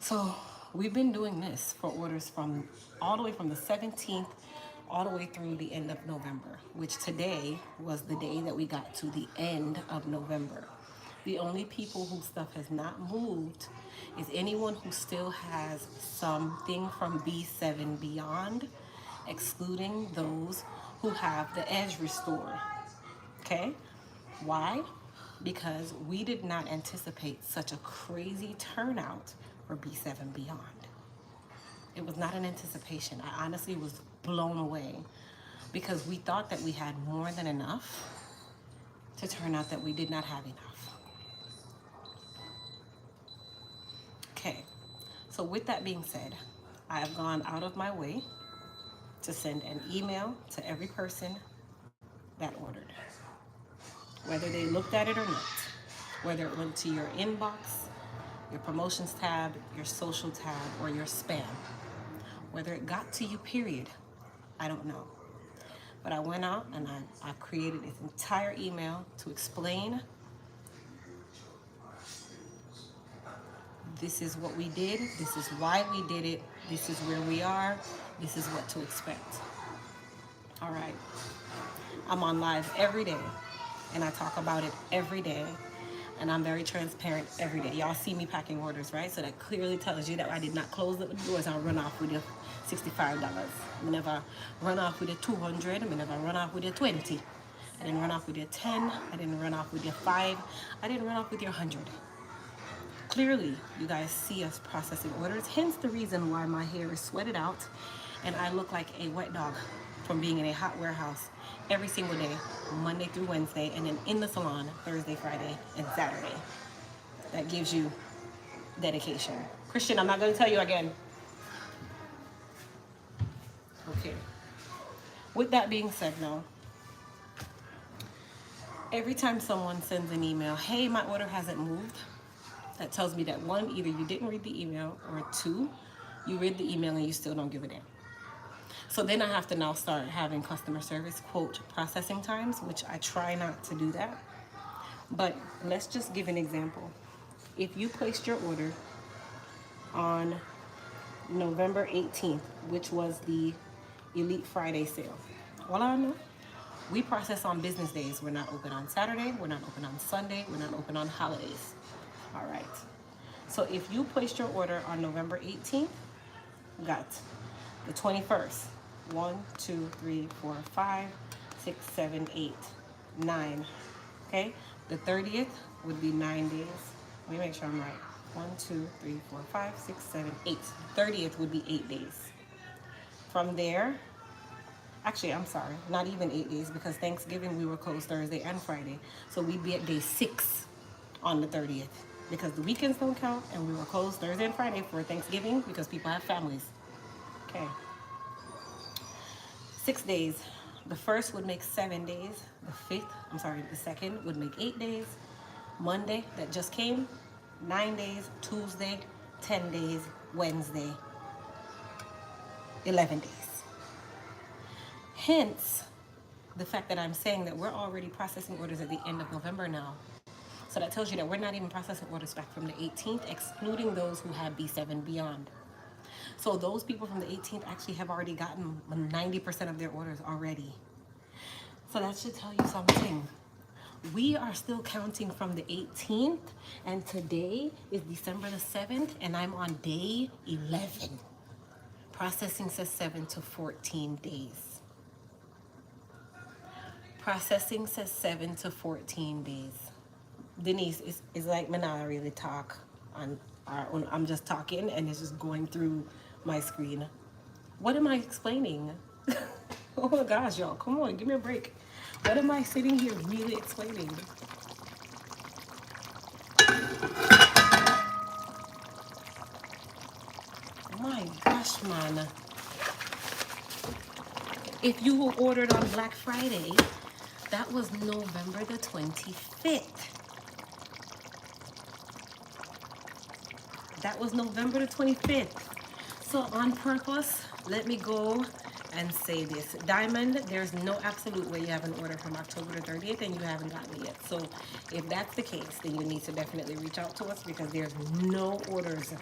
So we've been doing this for orders from all the way from the 17th all the way through the end of November, which today was the day that we got to the end of November. The only people whose stuff has not moved is anyone who still has something from B7 beyond, excluding those who have the edge restore. Okay? Why? Because we did not anticipate such a crazy turnout for B7 Beyond. It was not an anticipation. I honestly was blown away because we thought that we had more than enough to turn out that we did not have enough. Okay, so with that being said, I have gone out of my way to send an email to every person that ordered, whether they looked at it or not, whether it went to your inbox, your promotions tab, your social tab, or your spam. Whether it got to you, period, I don't know. But I went out and I created this entire email to explain this is what we did, this is why we did it, this is where we are, this is what to expect. All right. I'm on live every day and I talk about it every day. And I'm very transparent every day. Y'all see me packing orders, right? So that clearly tells you that I did not close the doors and run off with your $65. I never run off with your $200. I never run off with your $20. I didn't run off with your $10. I didn't run off with your $5. I didn't run off with your $100. Clearly, you guys see us processing orders. Hence the reason why my hair is sweated out and I look like a wet dog from being in a hot warehouse every single day, Monday through Wednesday, and then in the salon Thursday, Friday, and Saturday. That gives you dedication. Christian, I'm not going to tell you again. Okay. With that being said now, every time someone sends an email, hey, my order hasn't moved, that tells me that one, either you didn't read the email, or two, you read the email and you still don't give a damn. So then I have to now start having customer service quote processing times, which I try not to do that. But let's just give an example. If you placed your order on November 18th, which was the Elite Friday sale, all I know, we process on business days. We're not open on Saturday, we're not open on Sunday, we're not open on holidays. All right. So if you placed your order on November 18th, got the 21st, 1, 2, 3, 4, 5, 6, 7, 8, 9. Okay, the 30th would be 9 days. Let me make sure I'm right. 1, 2, 3, 4, 5, 6, 7, 8. 30th would be 8 days. From there, actually, I'm sorry, not even 8 days because Thanksgiving we were closed Thursday and Friday. So we'd be at day 6 on the 30th because the weekends don't count and we were closed Thursday and Friday for Thanksgiving because people have families. Okay. 6 days. The first would make 7 days. The second would make 8 days. Monday, that just came, 9 days. Tuesday, 10 days. Wednesday, 11 days. Hence, the fact that I'm saying that we're already processing orders at the end of November now. So that tells you that we're not even processing orders back from the 18th, excluding those who have B7 Beyond. So those people from the 18th actually have already gotten 90% of their orders already. So that should tell you something. We are still counting from the 18th, and today is December the 7th, and I'm on day 11. Processing says 7 to 14 days. Processing says 7 to 14 days. Denise, is like me not really talk on our own. I'm just talking, and it's just going through my screen. What am I explaining? Oh my gosh, y'all, come on, give me a break. What am I sitting here really explaining? My gosh, man. If you ordered on Black Friday, that was November the 25th. That was November the 25th. So on purpose, let me go and say this. Diamond, there's no absolute way you have an order from October the 30th and you haven't gotten it yet. So if that's the case, then you need to definitely reach out to us because there's no orders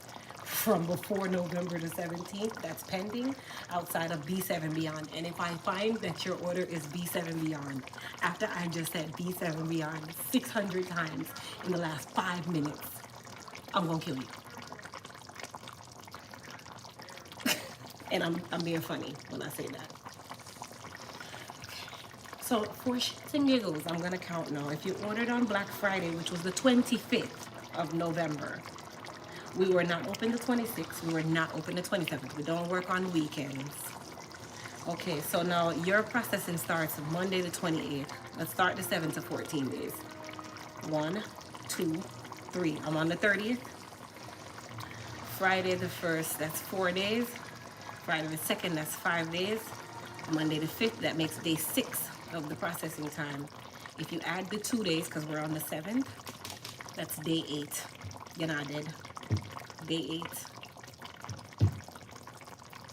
from before November the 17th that's pending outside of B7 Beyond. And if I find that your order is B7 Beyond, after I just said B7 Beyond 600 times in the last 5 minutes, I'm gonna kill you. And I'm being funny when I say that. So for shits and giggles, I'm gonna count now. If you ordered on Black Friday, which was the 25th of November, we were not open the 26th, we were not open the 27th. We don't work on weekends. Okay, so now your processing starts Monday the 28th. Let's start the 7 to 14 days. 1, 2, 3. I'm on the 30th. Friday the 1st, that's 4 days. Friday the 2nd, that's 5 days. Monday the 5th, that makes day 6 of the processing time. If you add the 2 days, because we're on the 7th, that's day 8. You know, I did. Day 8.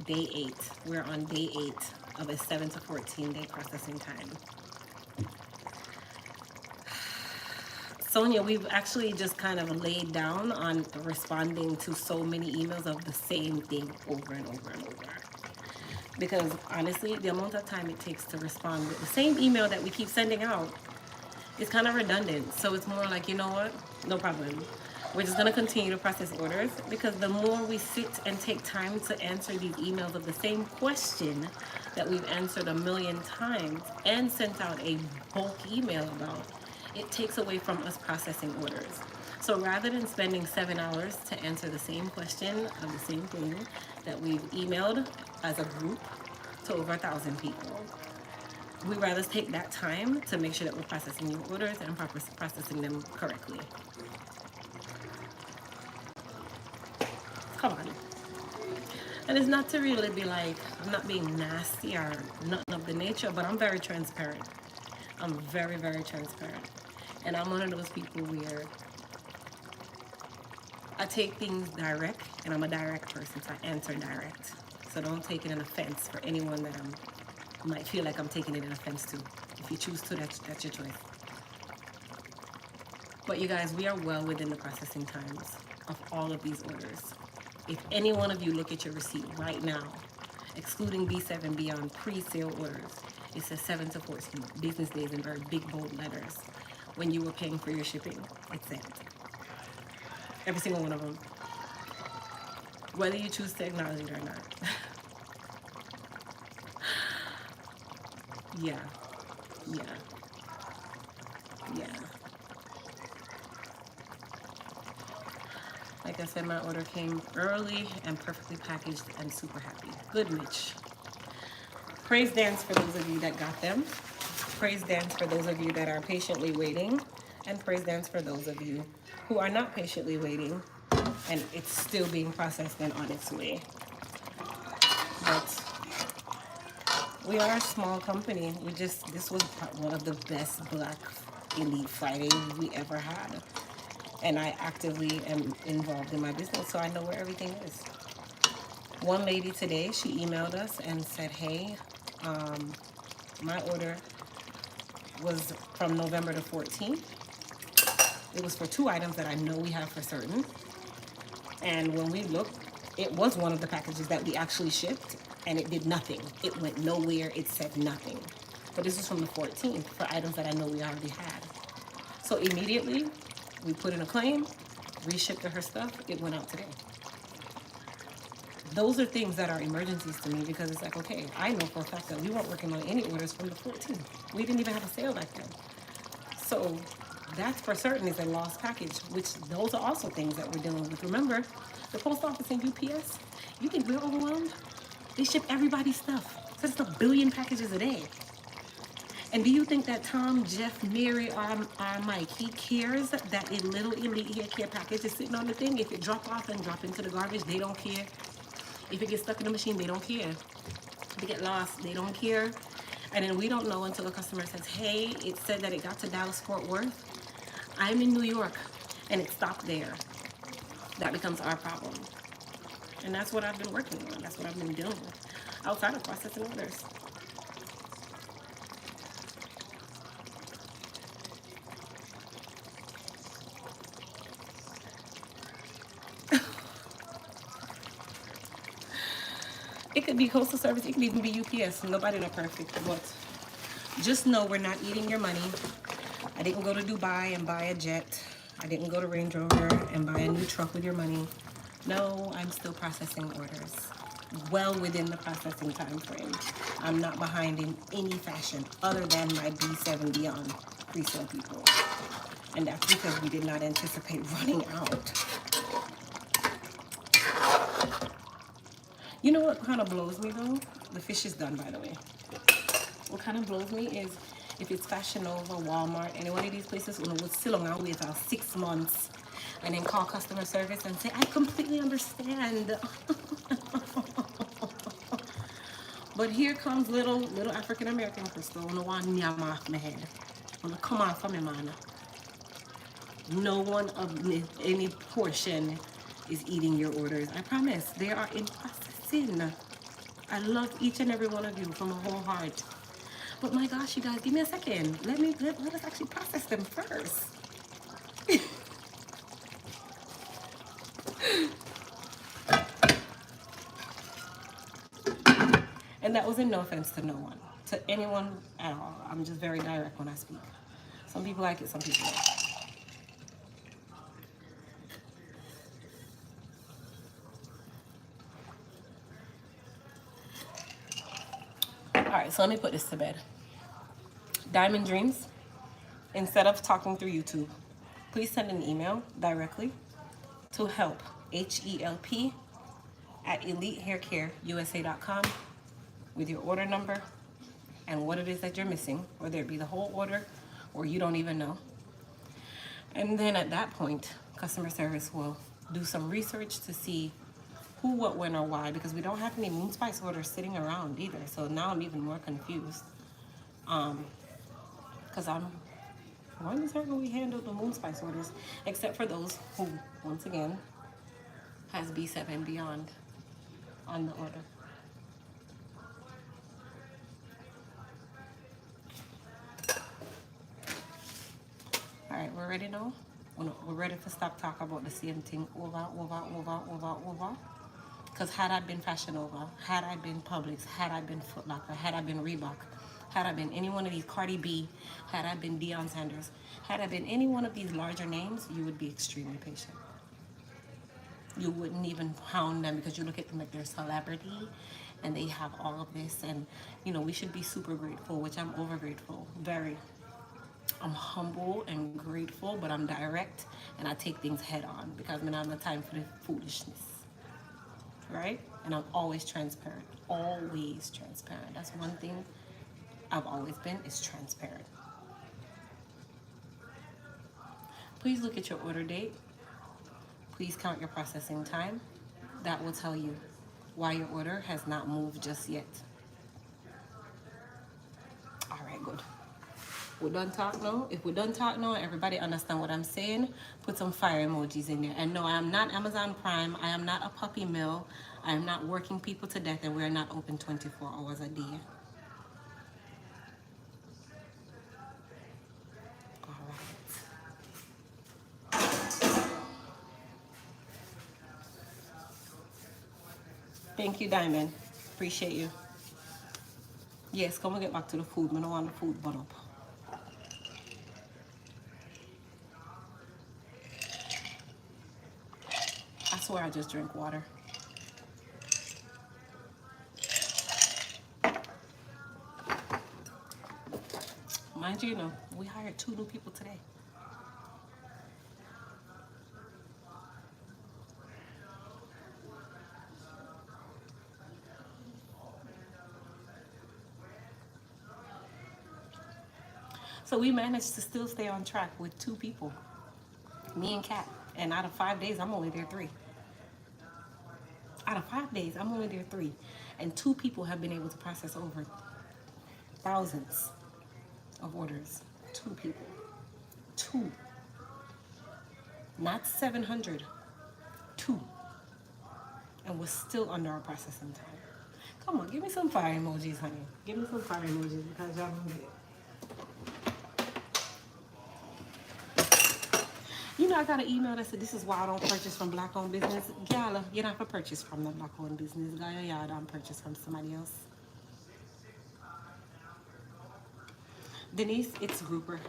Day 8. We're on day 8 of a 7 to 14 day processing time. Sonia, we've actually just kind of laid down on responding to so many emails of the same thing over and over and over. Because honestly, the amount of time it takes to respond with the same email that we keep sending out is kind of redundant. So it's more like, you know what? No problem. We're just going to continue to process orders, because the more we sit and take time to answer these emails of the same question that we've answered a million times and sent out a bulk email about, it takes away from us processing orders. So rather than spending 7 hours to answer the same question of the same thing that we've emailed as a group to over 1,000 people, we rather take that time to make sure that we're processing your orders and processing them correctly. Come on. And it's not to really be like, I'm not being nasty or nothing of the nature, but I'm very transparent. I'm very, very transparent. And I'm one of those people where I take things direct, and I'm a direct person, so I answer direct. So don't take it an offense for anyone that might feel like I'm taking it an offense to. If you choose to, that's your choice. But you guys, we are well within the processing times of all of these orders. If any one of you look at your receipt right now, excluding B7 Beyond pre-sale orders, it says 7 to 14 business days in very big bold letters. When you were paying for your shipping, it said. Every single one of them. Whether you choose to acknowledge it or not. Yeah. Like I said, my order came early and perfectly packaged and super happy. Good, Mitch. Praise dance for those of you that got them. Praise dance for those of you that are patiently waiting. And praise dance for those of you who are not patiently waiting and it's still being processed and on its way. But we are a small company. This was one of the best Black Elite Fridays we ever had. And I actively am involved in my business, so I know where everything is. One lady today, she emailed us and said, hey, my order was from November the 14th. It was for 2 items that I know we have for certain. And when we looked, it was one of the packages that we actually shipped, and it did nothing. It went nowhere. It said nothing. But this was from the 14th for items that I know we already had. So immediately, we put in a claim, reshipped her stuff, it went out today. Those are things that are emergencies to me, because it's like, okay, I know for a fact that we weren't working on any orders from the 14th. We didn't even have a sale back then. So that's for certain is a lost package, which those are also things that we're dealing with. Remember, the post office and UPS, you think we're overwhelmed? They ship everybody's stuff. So it's 1 billion packages a day. And do you think that Tom, Jeff, Mary, or Mike, he cares that a little elite hair care package is sitting on the thing? If it drop off and drop into the garbage, they don't care. If it gets stuck in the machine, they don't care. If it get lost, they don't care. And then we don't know until the customer says, hey, it said that it got to Dallas, Fort Worth. I'm in New York, and it stopped there. That becomes our problem. And that's what I've been working on. That's what I've been dealing with outside of processing orders. It could be Coastal Service, it could even be UPS. Nobody not perfect, but just know we're not eating your money. I didn't go to Dubai and buy a jet. I didn't go to Range Rover and buy a new truck with your money. No, I'm still processing orders. well within the processing time frame. I'm not behind in any fashion other than my B7 Beyond pre-sale people. And that's because we did not anticipate running out. You know what kind of blows me though? The fish is done, by the way. What kind of blows me is if it's Fashion Nova, Walmart, any one of these places, we would sit on and wait 6 months and then call customer service and say, I completely understand. But here comes little African American Crystal, no one yam off my head. Wanna come off from me, man. No one of any portion is eating your orders. I promise. They are in processing. I love each and every one of you from a whole heart. But my gosh, you guys, give me a second. Let us actually process them first. And that was in no offense to no one, to anyone at all. I'm just very direct when I speak. Some people like it, some people don't. All right, so let me put this to bed. Diamond Dreams, instead of talking through YouTube, please send an email directly to help, HELP, at elitehaircareusa.com with your order number and what it is that you're missing, whether it be the whole order or you don't even know. And then at that point, customer service will do some research to see who, what, when, or why, because we don't have any Moon Spice orders sitting around either. So now I'm even more confused. Because I'm wondering how we handle the Moon Spice orders, except for those who, once again, has B7 Beyond on the order. All right, we're ready now? We're ready to stop talking about the same thing over. Because had I been Fashion Nova, had I been Publix, had I been Foot Locker, had I been Reebok, had I been any one of these Cardi B, had I been Deion Sanders, had I been any one of these larger names, you would be extremely patient. You wouldn't even hound them because you look at them like they're celebrity and they have all of this. And, you know, we should be super grateful, which I'm over grateful, very. I'm humble and grateful, but I'm direct and I take things head on because I don't have no time for the foolishness. Right? And I'm always transparent. Always transparent. That's one thing I've always been, is transparent. Please look at your order date. Please count your processing time. That will tell you why your order has not moved just yet. All right, good. We're done talk now. If we're done talk now, everybody understand what I'm saying, put some fire emojis in there. And no, I am not Amazon Prime. I am not a puppy mill. I am not working people to death, and we are not open 24 hours a day. All right. Thank you, Diamond. Appreciate you. Yes, come and get back to the food. I don't want the food burn up. I swear I just drink water. Mind you, we hired 2 new people today. So we managed to still stay on track with 2 people, me and Kat. And out of 5 days, I'm only there 3. Out of 5 days, I'm only there 3. And 2 people have been able to process over thousands of orders. 2 people. 2. Not 700. 2. And we're still under our processing time. Come on, give me some fire emojis, honey. Give me some fire emojis because y'all don't get it. You know, I got an email that said, this is why I don't purchase from black-owned business. Gala, you don't have to purchase from the black-owned business. Guy, y'all don't purchase from somebody else. Denise, it's Grouper.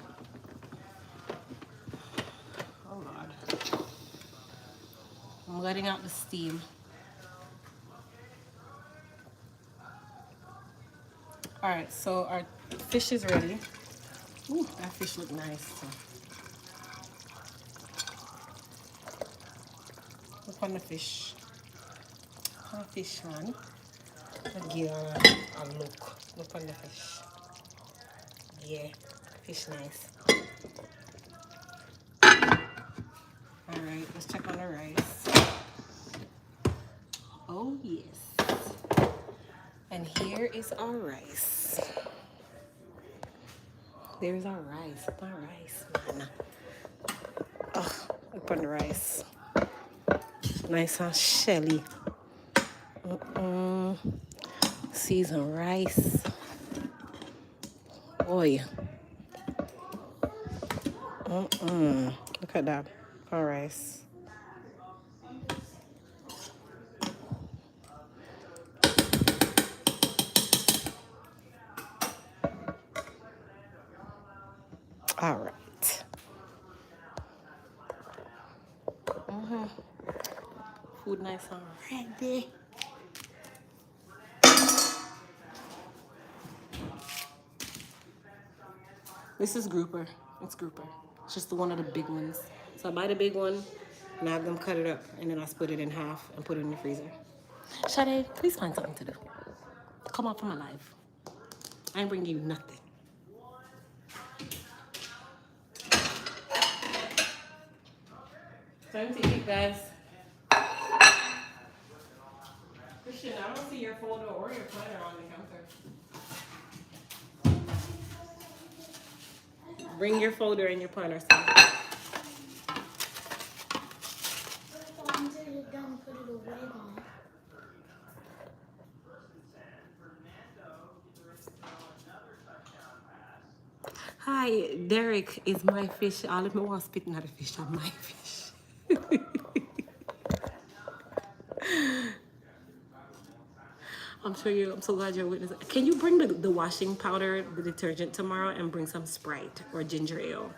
Oh, Lord. I'm letting out the steam. All right, so our fish is ready. Ooh, that fish look nice. Look on the fish. On the fish, man. Give a look. Look on the fish. Yeah, fish nice. All right, let's check on the rice. Oh yes. And here is our rice. There's our rice. Look on the rice, man. Oh, look on the rice. Nice and shelly. Seasoned rice. Boy. Look at that. Our rice. All right. Food nice and ready. This is grouper. It's grouper. It's just one of the big ones. So I buy the big one and I have them cut it up and then I split it in half and put it in the freezer. Sade, please find something to do. Come out from my life. I ain't bringing you nothing. Time to eat, guys. Christian, I don't see your folder or your planner on the counter. Bring your folder and your planner, son. Until you're done, put it away on. Hi, Derek is my fish. All of me want spitting at the fish are my fish. I'm so glad you're witnessing. Can you bring the washing powder, the detergent tomorrow and bring some Sprite or ginger ale?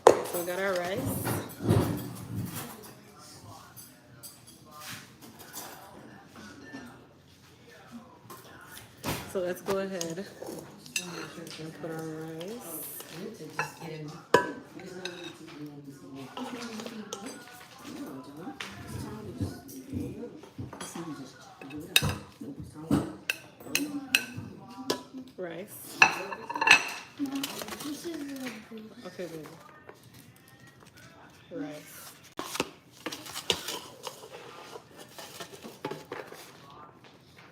So we got our rice. So let's go ahead and put our rice. Rice. This is really good. Okay, baby. Rice.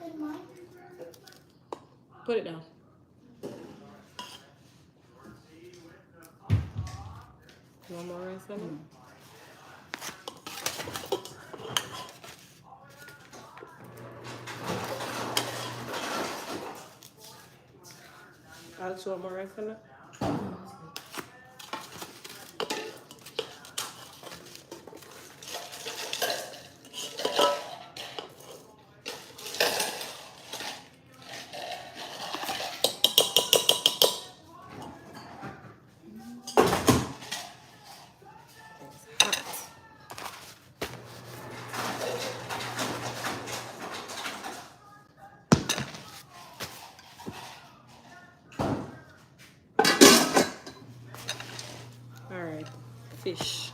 And mine? Put it down. You want more rice on it? Alex, you want more rice on it? All right, fish.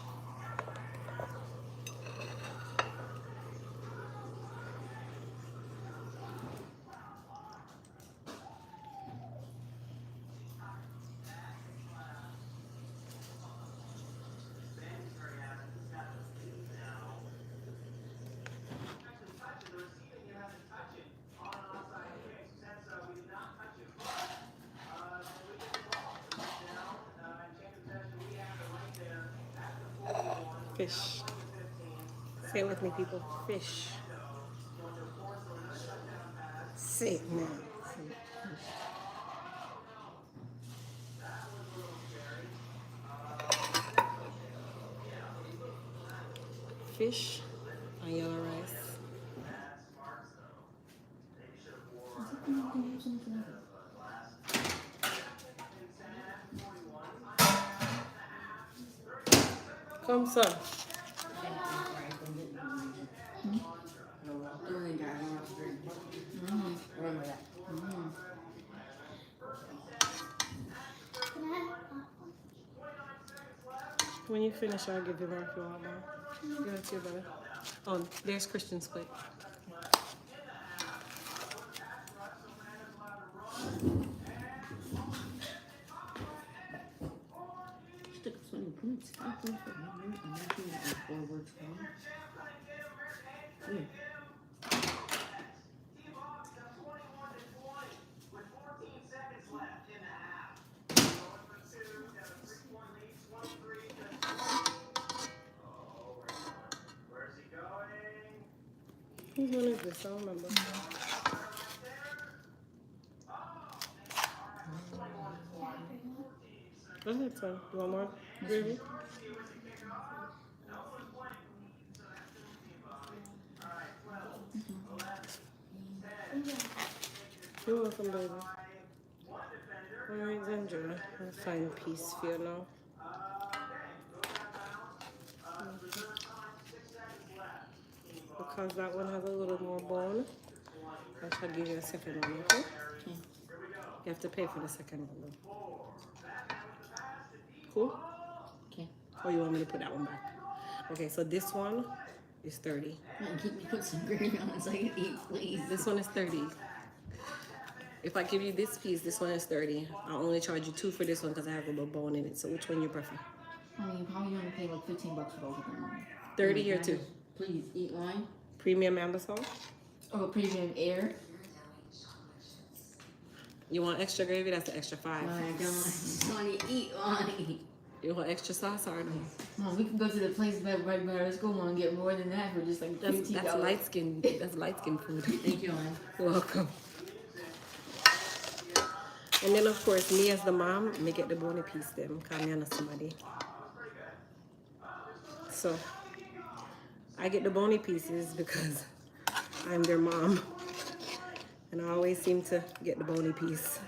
Fish. Say it with me, people. Fish. Say it now. Fish on yellow rice. Come, son. Remember that. Can I have When you finish, I'll give you more if you want more. Give it to your brother. Oh, there's Christian's plate. Stick 20 points. 5 points for 1 word and 19 and 4 words for 1. Weird. Whose one is this? I don't remember. Go ahead, son. You want more? Really? You're welcome, baby. Alright, Zandra. I'll find peace for you now. Because that one has a little more bone, I shall give you a second one, okay? You have to pay for the second one, though. Cool? Okay. Or you want me to put that one back? Okay, so this one is 30. Keep me put some gravy on it so I can eat, please. This one is 30. If I give you this piece, this one is 30. I'll only charge you 2 for this one because I have a little bone in it. So which one you prefer? I mean, probably only pay like $15 for both of them. 30 or 2? Please eat one. Premium amber salt? Oh, premium air. You want extra gravy? That's the extra 5. No, I don't. I just want to eat one. You want extra sauce or no? Mom, we can go to the place right by our school and get more than that for just like $15. That's light skin. That's light skin food. Thank you, Anne. You're welcome. And then of course, me as the mom, me get the bony piece them. Cause me and somebody. So I get the bony pieces because I'm their mom. And I always seem to get the bony piece.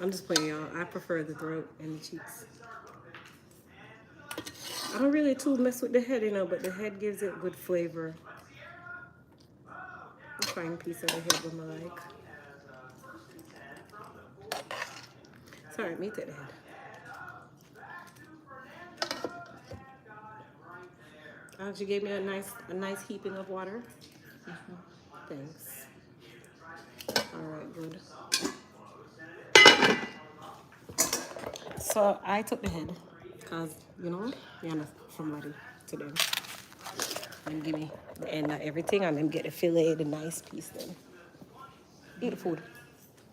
I'm just playing, y'all. I prefer the throat and the cheeks. I don't really too mess with the head, you know, but the head gives it good flavor. A fine piece of the head with my like. It's alright, me take the head. You gave me a nice heaping of water. Thanks. Alright, good. So I took the head because, you know, you're not somebody to them. And give me the end of everything and then get the fillet, the nice piece then. Eat the food.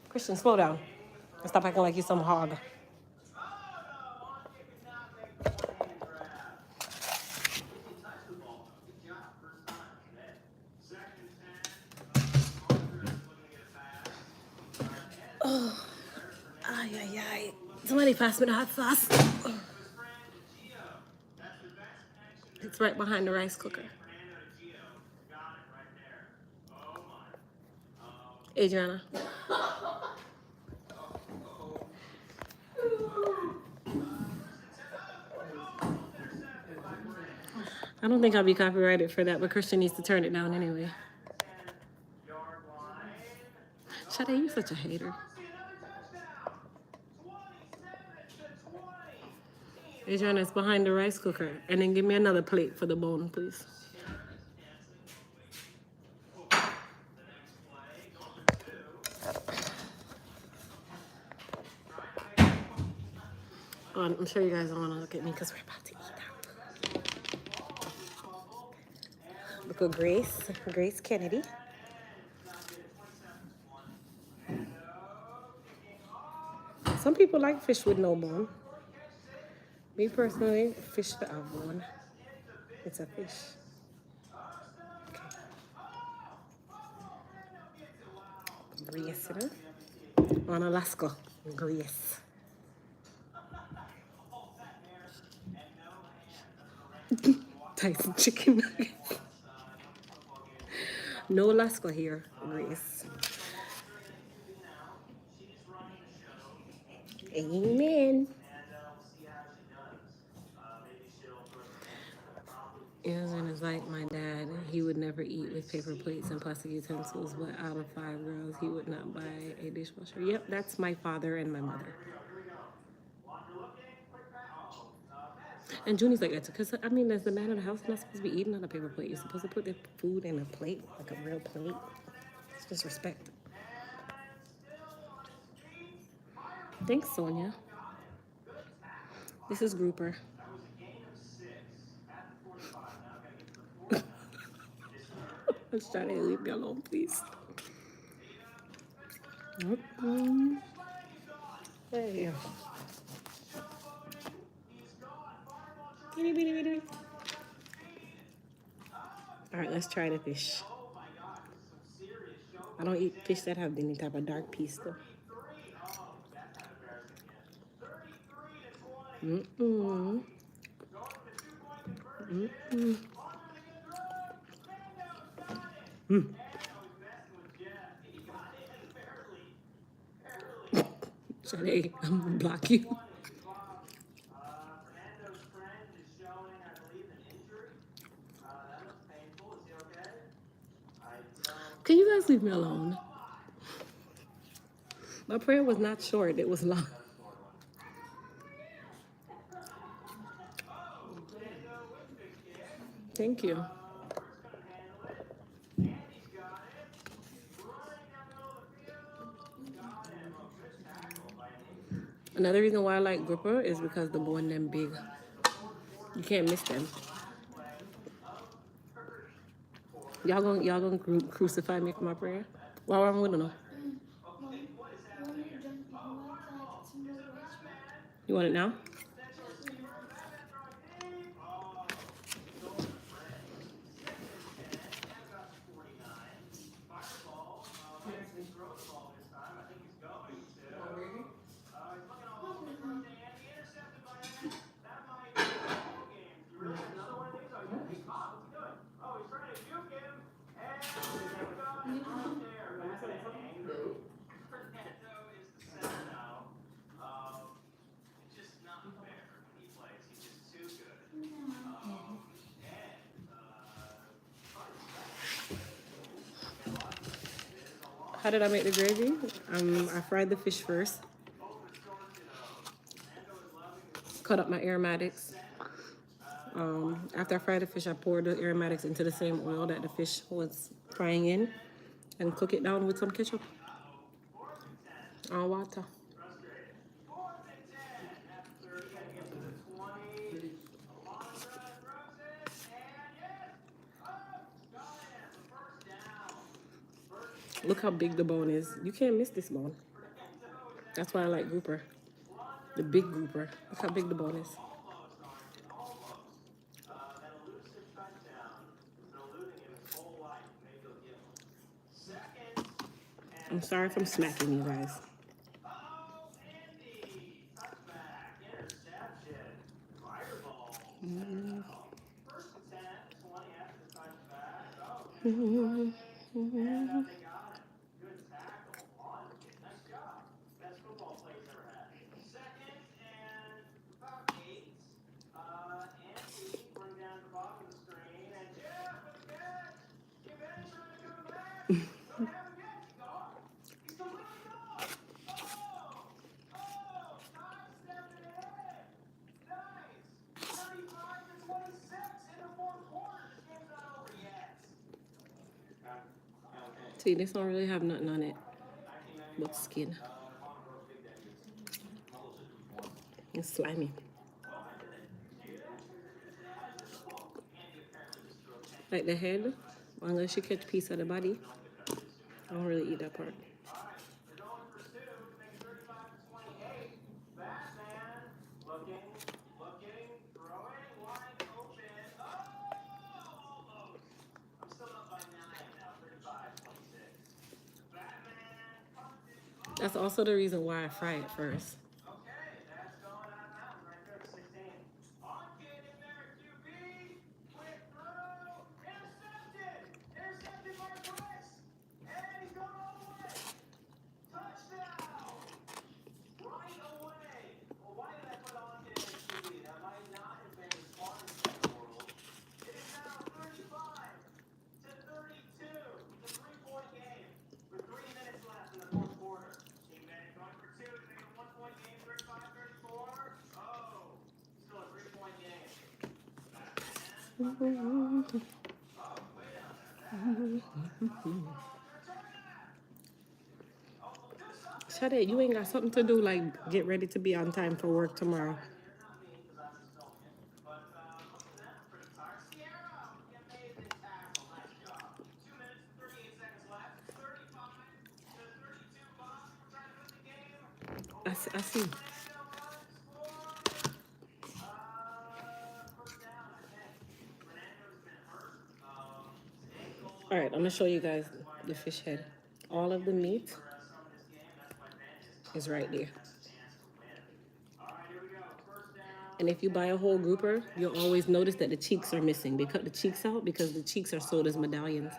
Christian, slow down. And stop acting like you're some hog. Oh, ay, ay, ay. Somebody pass me the hot sauce. It's right behind the rice cooker. Adriana. I don't think I'll be copyrighted for that, but Christian needs to turn it down anyway. Shade, you're such a hater. Adriana's behind the rice cooker. And then give me another plate for the bone, please. Oh, I'm sure you guys don't want to look at me because we're about to eat out. Look at Grace Kennedy. Some people like fish with no bone. Me personally, fish that have bone. It's a fish. Okay. Grace, you know? On Alaska, Grace. Tyson chicken nuggets. No Alaska here, Grace. Amen. Imogen is like my dad. He would never eat with paper plates and plastic utensils, but out of 5 girls, he would not buy a dishwasher. Yep, that's my father and my mother. And Junie's like that too, because I mean, as the man of the house, you're not supposed to be eating on a paper plate. You're supposed to put the food in a plate, like a real plate. It's just respect. Thanks, Sonia. This is Grouper. Let's try to leave me alone, please. Hey. Bitty, bitty, bitty. All right, let's try the fish. I don't eat fish that have any type of dark piece, though. Mm-mm. Mm-mm. Mm. Shade, I'm gonna block you. Can you guys leave me alone? My prayer was not short, it was long. Thank you. Another reason why I like grouper is because the bone them big. You can't miss them. Y'all gonna crucify me for my prayer? Well, I'm gonna know. You want it now? How did I make the gravy? I fried the fish first. Cut up my aromatics. After I fried the fish, I poured the aromatics into the same oil that the fish was frying in and cook it down with some ketchup and water. Look how big the bone is. You can't miss this bone. That's why I like grouper. The big grouper. Look how big the bone is. I'm sorry if I'm smacking you guys. See, this don't really have nothing on it but skin. It's slimy. Like the head, unless you catch a piece of the body, I don't really eat that part. That's also the reason why I fry it first. Shade, you ain't got something to do like get ready to be on time for work tomorrow. I see. All right, I'm gonna show you guys the fish head. All of the meat is right there. And if you buy a whole grouper, you'll always notice that the cheeks are missing. They cut the cheeks out because the cheeks are sold as medallions.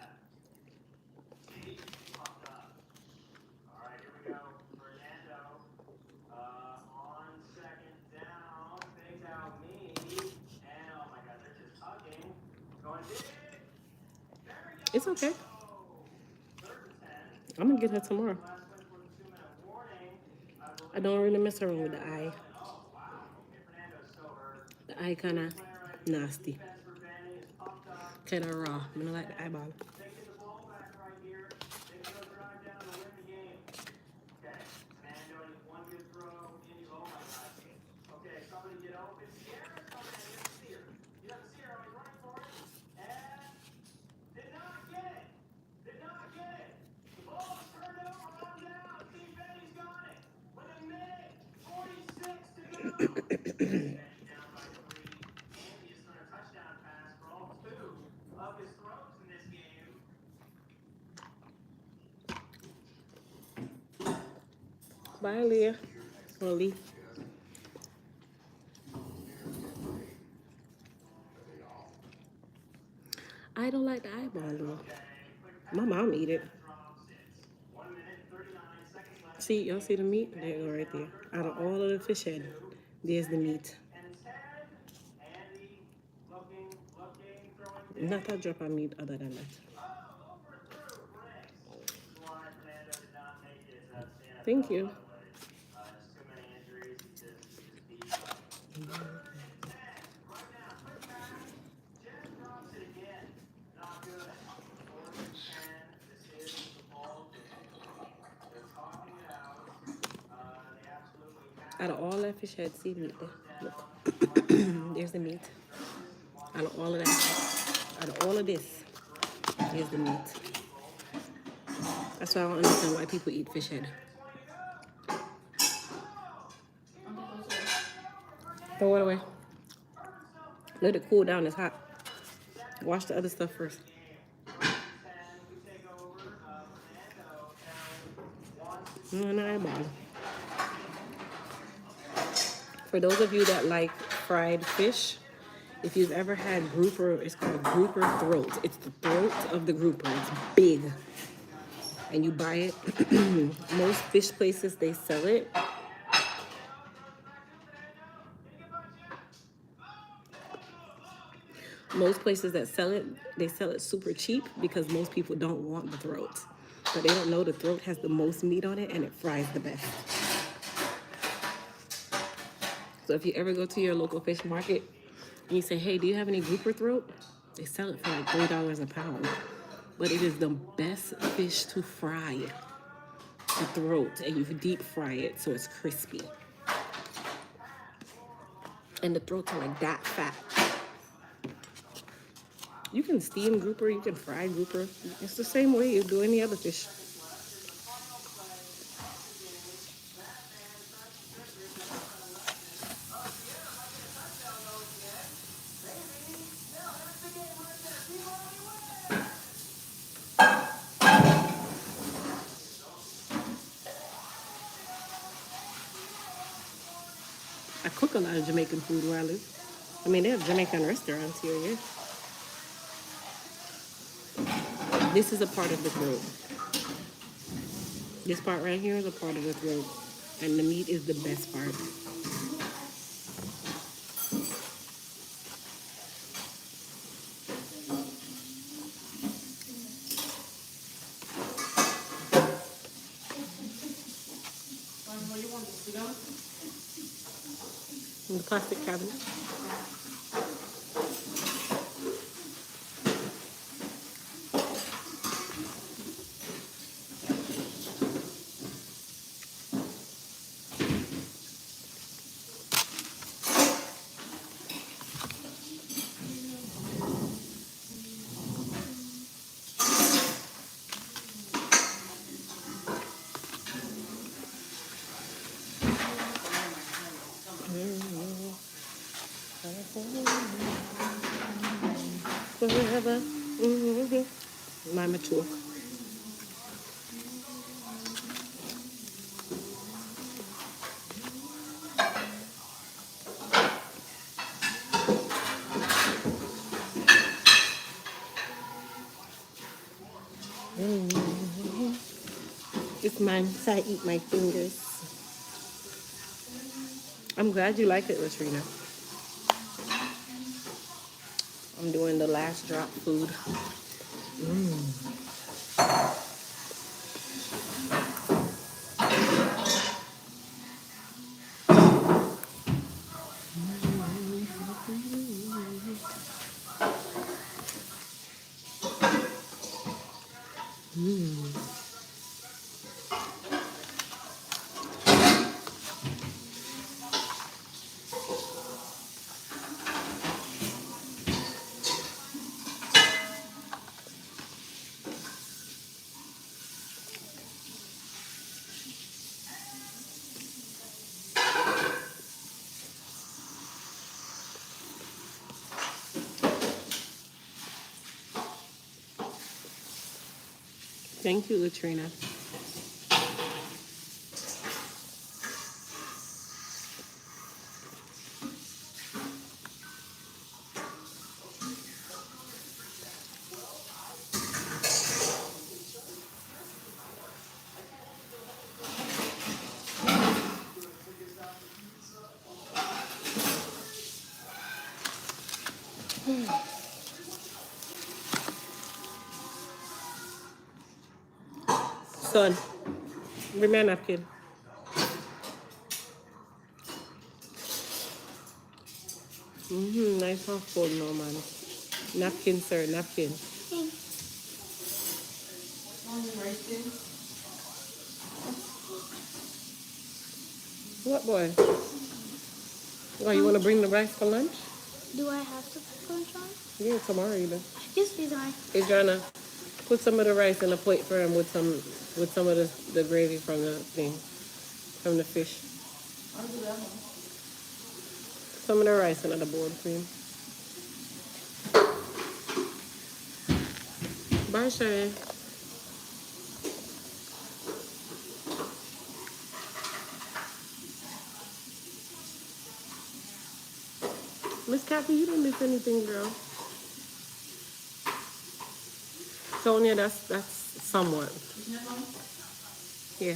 It's okay. I'm gonna get her tomorrow. I don't really mess around with the eye. The eye kind of nasty. Kind of raw. I don't like the eyeball. Bye, Leah. Or Lee. I don't like the eyeball though. My mom eat it. See, y'all see the meat? There you go right there. Out of all of the fish head, there's the meat. Not a drop of meat other than that. Thank you. Out of all that fish head, see meat there. Look. There's the meat. Out of all of that, out of all of this, here's the meat. That's why I don't understand why people eat fish head. Throw it away. Let it cool down, it's hot. Wash the other stuff first. An eyeball. For those of you that like fried fish, if you've ever had grouper, it's called grouper throat. It's the throat of the grouper. It's big. And you buy it. Most fish places, they sell it. Most places that sell it, they sell it super cheap because most people don't want the throat. But they don't know the throat has the most meat on it and it fries the best. So if you ever go to your local fish market and you say, hey, do you have any grouper throat? They sell it for like $3 a pound. But it is the best fish to fry, the throat, and you deep fry it so it's crispy. And the throats are like that fat. You can steam grouper, you can fry grouper. It's the same way you do any other fish. I cook a lot of Jamaican food where I live. I mean, they have Jamaican restaurants here, yeah. This is a part of the throat. This part right here is a part of the throat. And the meat is the best part. In the plastic cabinet. Forever. My mature. It's mine, so I eat my fingers. I'm glad you like it, Latrina. I'm doing the last drop food. Thank you, Latrina. Son, bring me a napkin. Nice and full, no man. Napkin, sir, napkin. What boy? Why, you want to bring the rice for lunch? Do I have to put lunch on? Yeah, tomorrow even. Yes, please, I. Adriana, put some of the rice in a plate for him with some of the gravy from the thing, from the fish. Some of the rice in the bowl for him. Bye, Shane. Miss Kathy, you didn't miss anything, girl. Sonia, that's somewhat. Yeah.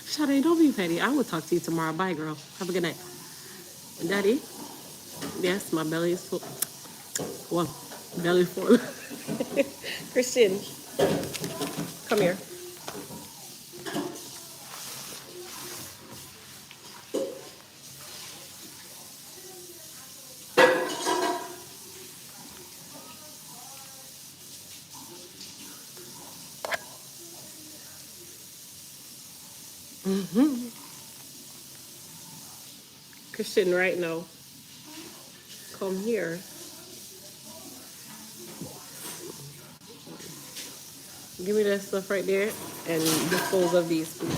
Shade, don't be petty. I will talk to you tomorrow. Bye, girl. Have a good night. Daddy? Yes, my belly is full. Well, belly full. Christian, come here. Christian, right now. Come here. Give me that stuff right there and dispose of these, please.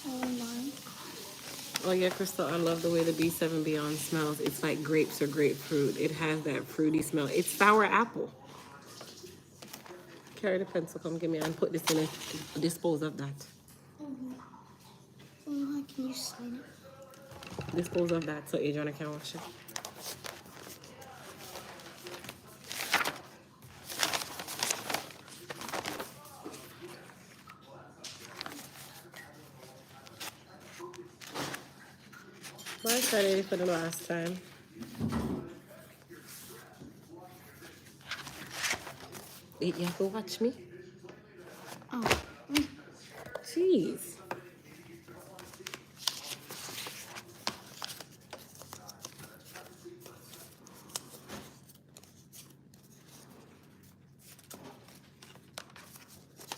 Oh, mine. Oh yeah, Crystal, I love the way the B7 Beyond smells. It's like grapes or grapefruit. It has that fruity smell. It's sour apple. Carry the pencil, come give me and put this in it. Dispose of that. Oh, can you sign it? Dispose of that so Adriana can wash it. Well, I tried it for the last time. Wait, you have to watch me? Oh. Jeez.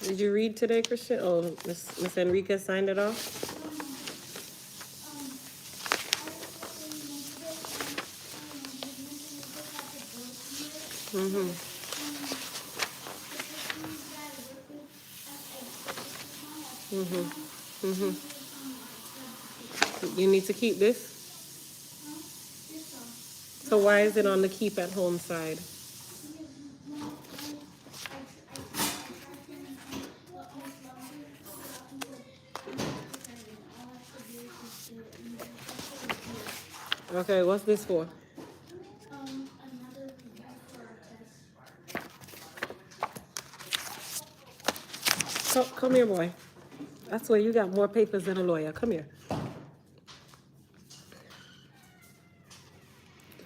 Did you read today, Christian? Oh, Miss Enrique signed it off? Mm-hmm. Mm-hmm. Mm-hmm. You need to keep this? So why is it on the keep at home side? Okay, what's this for? Another review for our test. Come here, boy. That's where you got more papers than a lawyer. Come here.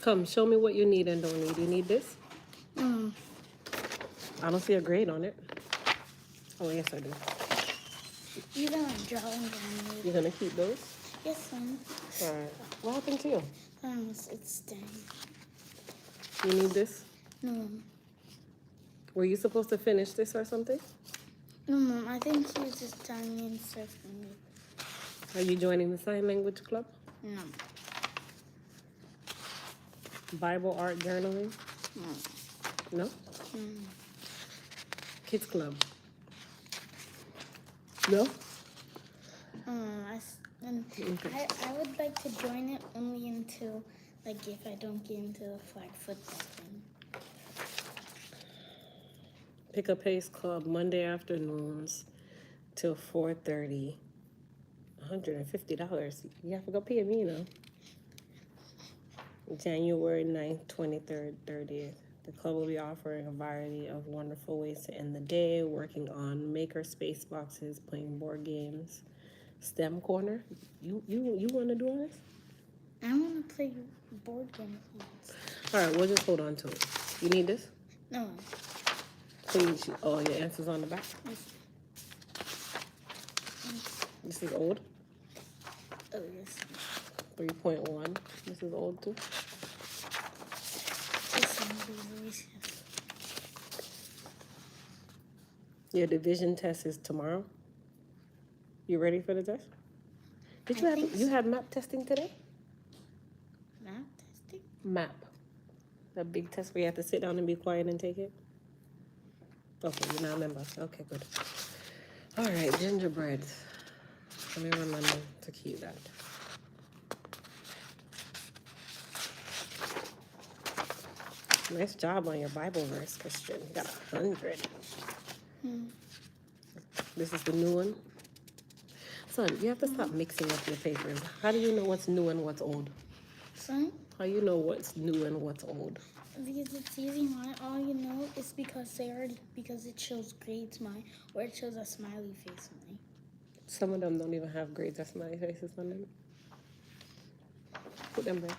Come, show me what you need and don't need. You need this? I don't see a grade on it. Oh, yes, I do. You don't like drawing on You're going to keep those? Yes, ma'am. All right. What happened to you? It's staying. You need this? No, Mom. Were you supposed to finish this or something? No, Mom. I think she was just telling me and surfing me. Are you joining the sign language club? No. Bible art journaling? No. No? Kids club? No? I would like to join it only until, like, if I don't get into the flag football thing. Pick a pace club Monday afternoons till 4:30. $150. You have to go pay me, you know. January 9th, 23rd, 30th. The club will be offering a variety of wonderful ways to end the day, working on maker space boxes, playing board games. STEM corner. You want to do all this? I want to play board games. All right, we'll just hold on to it. You need this? No. So your answer's on the back? This is old? Oh, yes. 3.1. This is old too. Your division test is tomorrow. You ready for the test? You had map testing today? Map testing? Map. That big test where you have to sit down and be quiet and take it? Okay, you're not a member. Okay, good. All right, gingerbread. Let me remember to keep that. Nice job on your Bible verse, Christian. You got 100. This is the new one. Son, you have to stop mixing up your papers. How do you know what's new and what's old? Son? How you know what's new and what's old? Because it's easy. All you know is because it shows grades mine, or it shows a smiley face mine. Some of them don't even have grades or smiley faces on them. Put them back.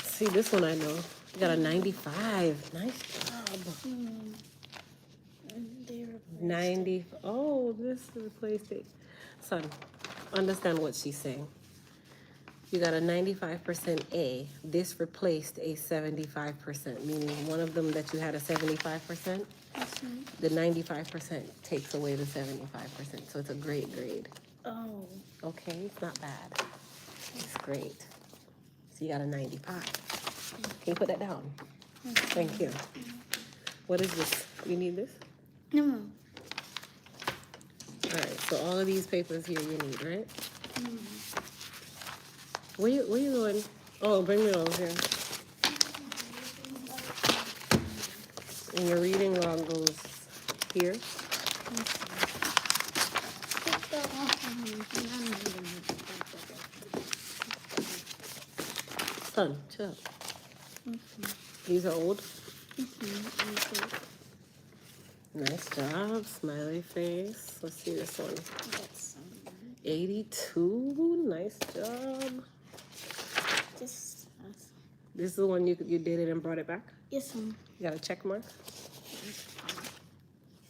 See, this one I know. You got a 95. Nice job. 90. Oh, this replaced it. Son, understand what she's saying. You got a 95% A. This replaced a 75%, meaning one of them that you had a 75%, the 95% takes away the 75%. So it's a great grade. Oh. Okay, it's not bad. It's great. So you got a 95. Can you put that down? Thank you. What is this? You need this? No. All right, so all of these papers here you need, right? Where you going? Oh, bring me over here. And your reading log goes here. Son, chill. These are old. Nice job, smiley face. Let's see this one. 82. Nice job. Just This is the one you did it and brought it back? yes, You got a check mark?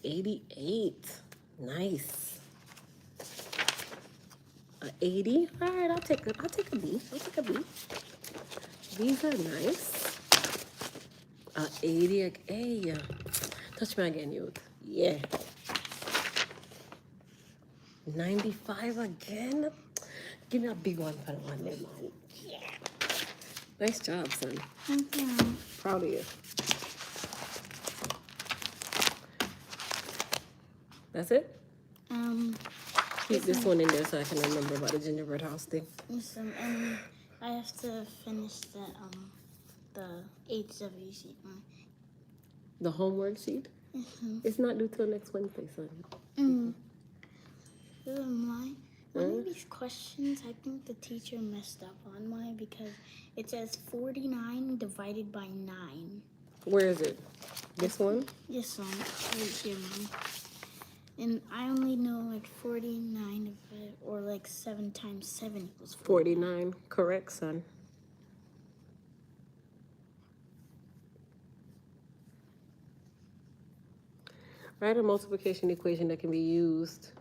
88. Nice. A 80. All right, I'll take a B. I'll take a B. These are nice. A 80. A A. Touch me again, youth. Yeah. 95 again. Give me a big one for the one there, man. Yeah. Nice job, son. thank you. Proud of you. That's it? Keep this one in there so I can remember about the gingerbread house thing. Listen, and I have to finish the HWC one. The homework sheet? It's not due till next Wednesday, son. One of these questions, I think the teacher messed up on mine because it says 49 divided by 9. Where is it? This one? This one, right here, Mom. And I only know like 49 of it, or like 7 times 7 equals 40. 49. Correct, son. Write a multiplication equation that can be used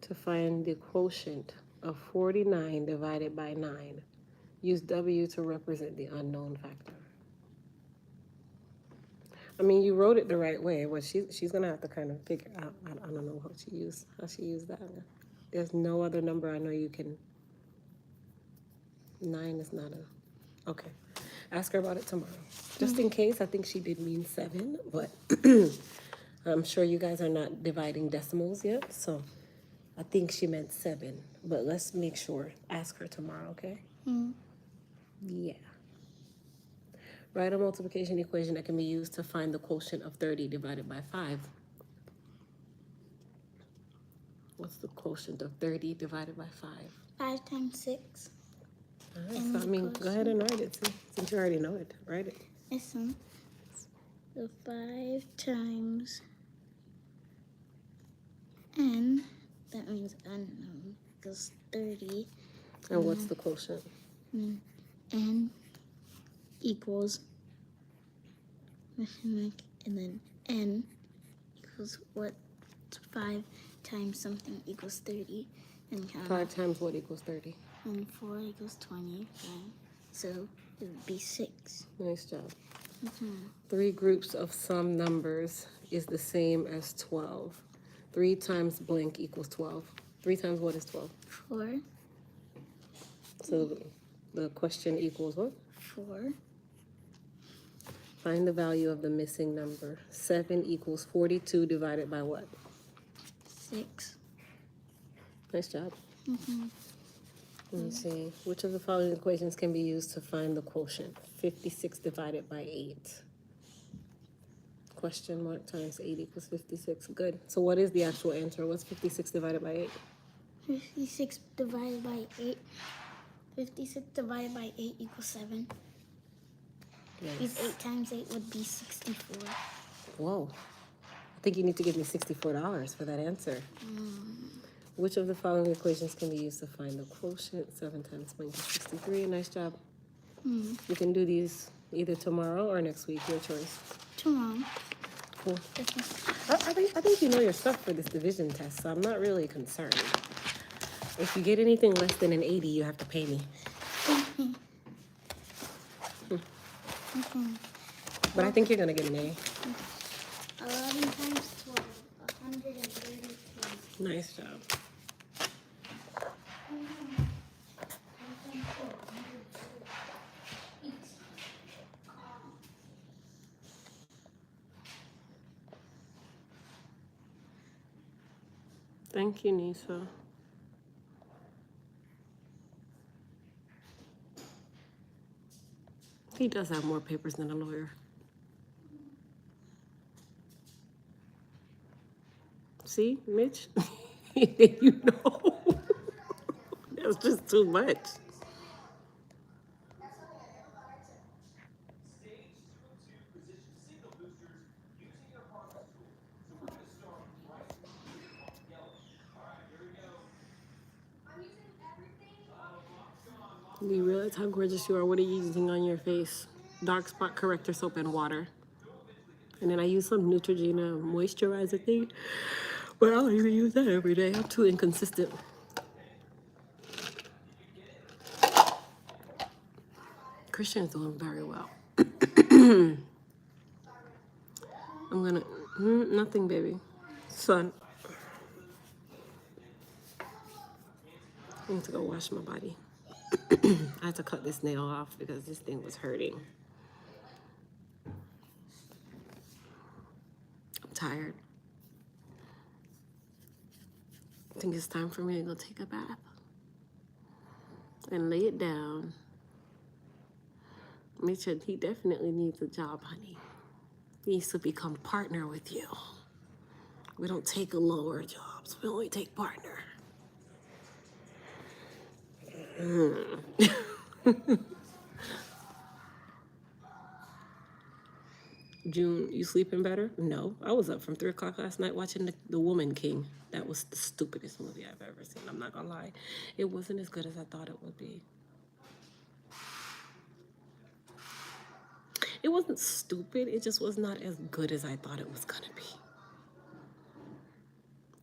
to find the quotient of 49 divided by 9. Use W to represent the unknown factor. I mean, you wrote it the right way. Well, she's gonna have to kind of figure out. I don't know how she used that. There's no other number I know you can. 9 is not a. Okay, ask her about it tomorrow. Just in case, I think she did mean 7, but I'm sure you guys are not dividing decimals yet, so I think she meant 7. But let's make sure. Ask her tomorrow, okay? Yeah. Write a multiplication equation that can be used to find the quotient of 30 divided by 5. What's the quotient of 30 divided by 5? 5 times 6. All right, so I mean, go ahead and write it, since you already know it. Write it. Listen. So 5 times n, that means unknown, equals 30. And what's the quotient? N equals, and then n equals what? 5 times something equals 30. And count 5 times what equals 30? And 4 equals 20. So it would be 6. Nice job. 3 groups of some numbers is the same as 12. 3 times blank equals 12. 3 times what is 12? 4. So the question equals what? 4. Find the value of the missing number. 7 equals 42 divided by what? 6. Nice job. Let me see. Which of the following equations can be used to find the quotient? 56 divided by 8. Question mark times 8 equals 56. Good. So what is the actual answer? What's 56 divided by 8? 56 divided by 8. 56 divided by 8 equals 7. Because 8 times 8 would be 64. Whoa. I think you need to give me $64 for that answer. Which of the following equations can be used to find the quotient? 7 times 1 equals 63. Nice job. You can do these either tomorrow or next week. Your choice. Tomorrow. Cool. I think you know your stuff for this division test, so I'm not really concerned. If you get anything less than an 80, you have to pay me. But I think you're going to get an A. 11 times 12. 132. Nice job. Thank you, Nisa. He does have more papers than a lawyer. See, Mitch? You know. That's just too much. You realize how gorgeous you are. What are you using on your face? Dark spot corrector soap and water. And then I use some Neutrogena moisturizer thing. But I don't even use that every day. I'm too inconsistent. Christian's doing very well. I'm gonna, nothing, baby. Son, I need to go wash my body. I had to cut this nail off because this thing was hurting. I'm tired. I think it's time for me to go take a bath and lay it down. Mitchell, he definitely needs a job, honey. He needs to become partner with you. We don't take lower jobs. We only take partner. June, you sleeping better? No. I was up from 3 o'clock last night watching the Woman King. That was the stupidest movie I've ever seen. I'm not gonna lie. It wasn't as good as I thought it would be. It wasn't stupid. It just was not as good as I thought it was gonna be.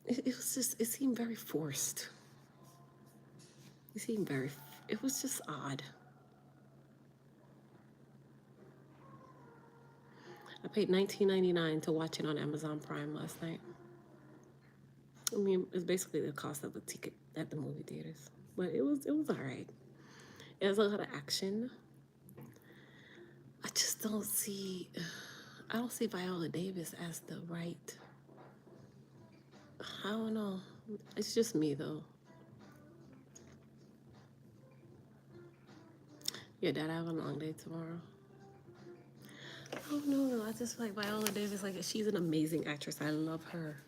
It was just, it seemed very forced. It was just odd. I paid $19.99 to watch it on Amazon Prime last night. I mean, it's basically the cost of a ticket at the movie theaters. But it was all right. It has a lot of action. I just don't see Viola Davis as the right. I don't know. It's just me, though. Yeah, Dad, I have a long day tomorrow. I don't know. I just like Viola Davis. Like, she's an amazing actress. I love her.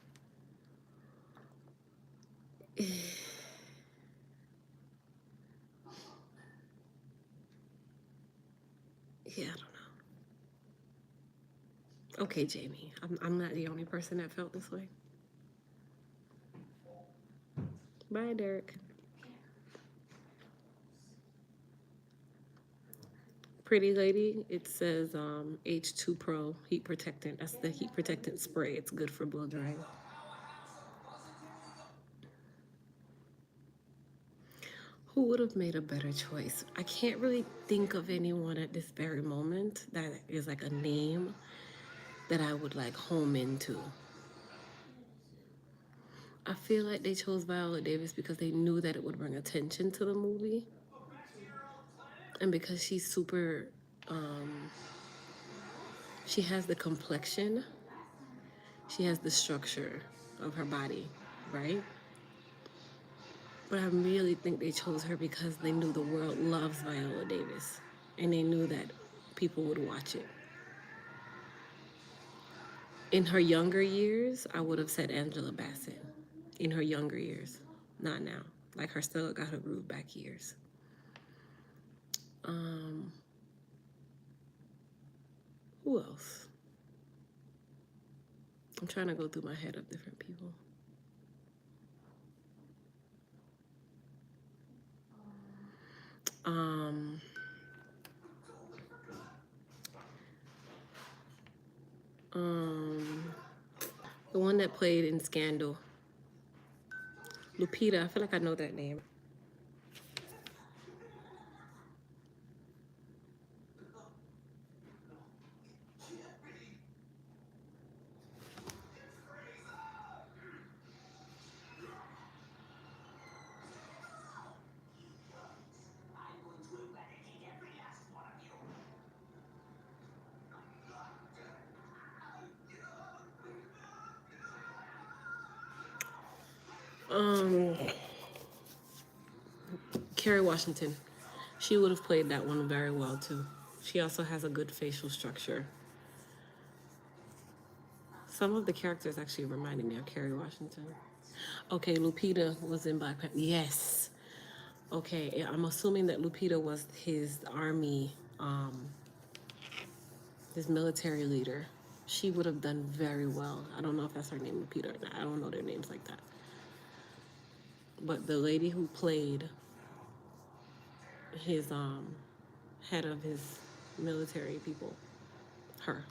Yeah, I don't know. Okay, Jamie. I'm not the only person that felt this way. Bye, Derek. Pretty Lady, it says H2 Pro heat protectant. That's the heat protectant spray. It's good for blow drying. Who would have made a better choice? I can't really think of anyone at this very moment that is like a name that I would like home into. I feel like they chose Viola Davis because they knew that it would bring attention to the movie. And because she's super, she has the complexion, she has the structure of her body, right? But I really think they chose her because they knew the world loves Viola Davis. And they knew that people would watch it. In her younger years, I would have said Angela Bassett. In her younger years. Not now. Like, her still got her groove back years. Who else? I'm trying to go through my head of different people. The one that played in Scandal. Lupita, I feel like I know that name. Kerry Washington. She would have played that one very well too. She also has a good facial structure. Some of the characters actually reminded me of Kerry Washington. Okay, Lupita was in Black Panther. Yes. Okay, I'm assuming that Lupita was his army, his military leader. She would have done very well. I don't know if that's her name, Lupita, or not. I don't know their names like that. But the lady who played his head of his military people. Her.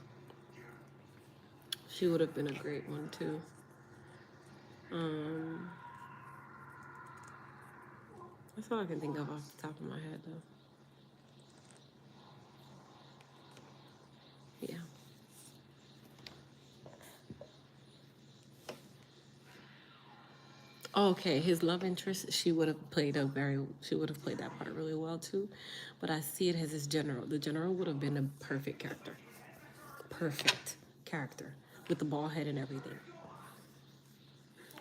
She would have been a great one too. That's all I can think of off the top of my head though. Yeah. Okay, his love interest, she would have played that part really well too. But I see it as his general. The general would have been a perfect character. Perfect character. With the ball head and everything.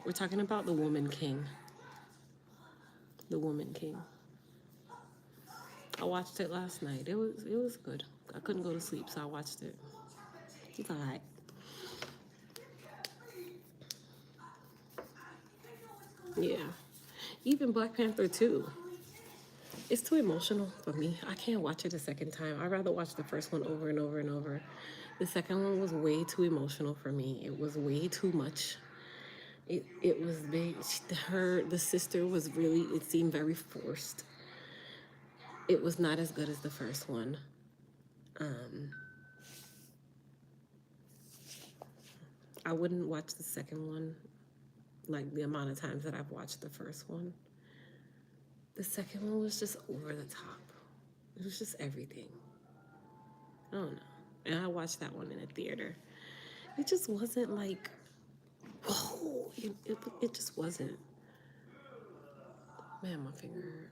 We're talking about the Woman King. The Woman King. I watched it last night. It was good. I couldn't go to sleep, so I watched it. It's alright. Yeah. Even Black Panther 2. It's too emotional for me. I can't watch it a second time. I'd rather watch the first one over and over and over. The second one was way too emotional for me. It was way too much. It was big. The sister was really, it seemed very forced. It was not as good as the first one. I wouldn't watch the second one like the amount of times that I've watched the first one. The second one was just over the top. It was just everything. I don't know. And I watched that one in a theater. It just wasn't like, whoa. It just wasn't. Man, my finger hurt.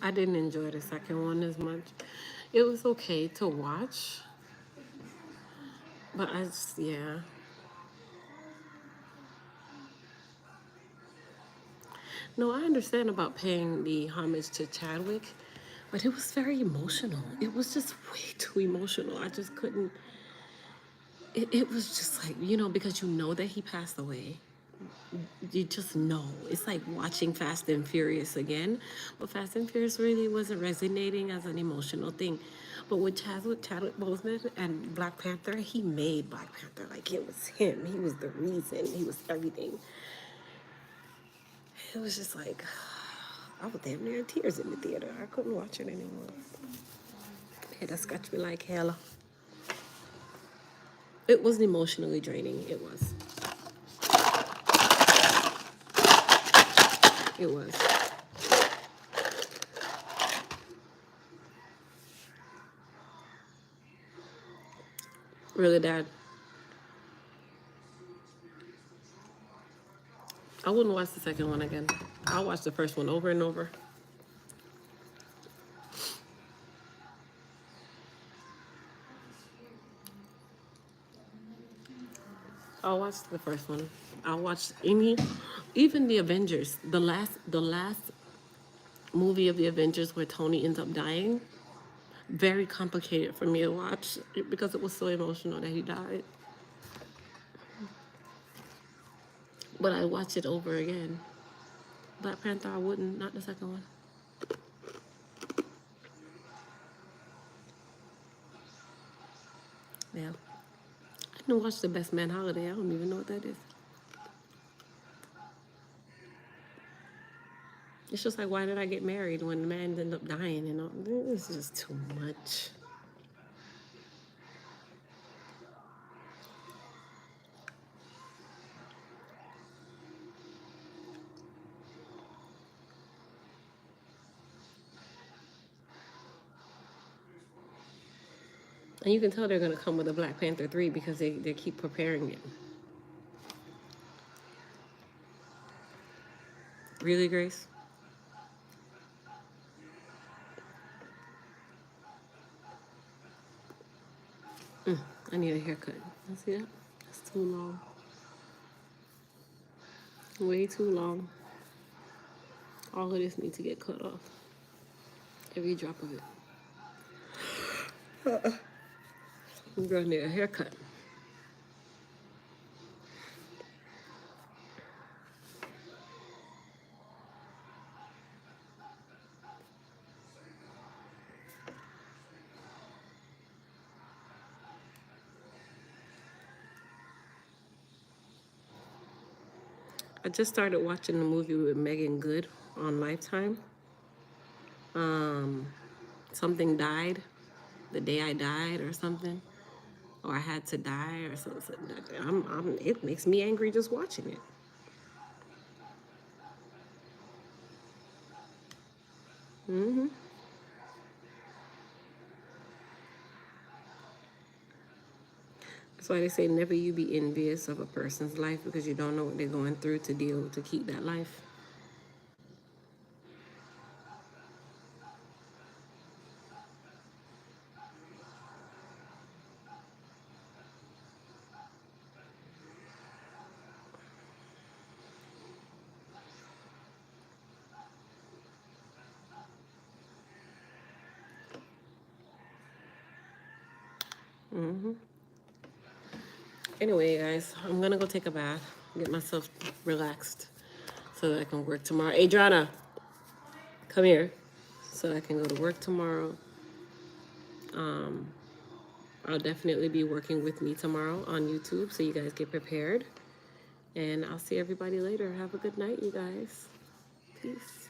I didn't enjoy the second one as much. It was okay to watch, but yeah. No, I understand about paying the homage to Chadwick, but it was very emotional. It was just way too emotional. I just couldn't. It was just like, because you know that he passed away. You just know. It's like watching Fast and Furious again, but Fast and Furious really wasn't resonating as an emotional thing. But with Chadwick Boseman and Black Panther, he made Black Panther like it was him. He was the reason. He was everything. It was just like I was damn near in tears in the theater. I couldn't watch it anymore. It had scratched me like hell. It wasn't emotionally draining. It was. It was. Really, Dad? I wouldn't watch the second one again. I'll watch the first one over and over. I'll watch the first one. I'll watch even the Avengers. The last movie of the Avengers where Tony ends up dying. Very complicated for me to watch because it was so emotional that he died. But I watch it over again. Black Panther, I wouldn't. Not the second one. Yeah. I didn't watch The Best Man Holiday. I don't even know what that is. It's just like, why did I get married when the man ended up dying? It's just too much. And you can tell they're going to come with a Black Panther 3 because they keep preparing it. Really, Grace? I need a haircut. You see that? It's too long. Way too long. All of this needs to get cut off. Every drop of it. I'm gonna need a haircut. I just started watching the movie with Megan Good on Lifetime. Something died the day I died or something. Or I had to die or something. It makes me angry just watching it. That's why they say never you be envious of a person's life because you don't know what they're going through to keep that life. Anyway, guys, I'm gonna go take a bath, get myself relaxed so that I can work tomorrow. Adriana, come here. So I can go to work tomorrow. I'll definitely be working with me tomorrow on YouTube, so you guys get prepared. And I'll see everybody later. Have a good night, you guys. Peace.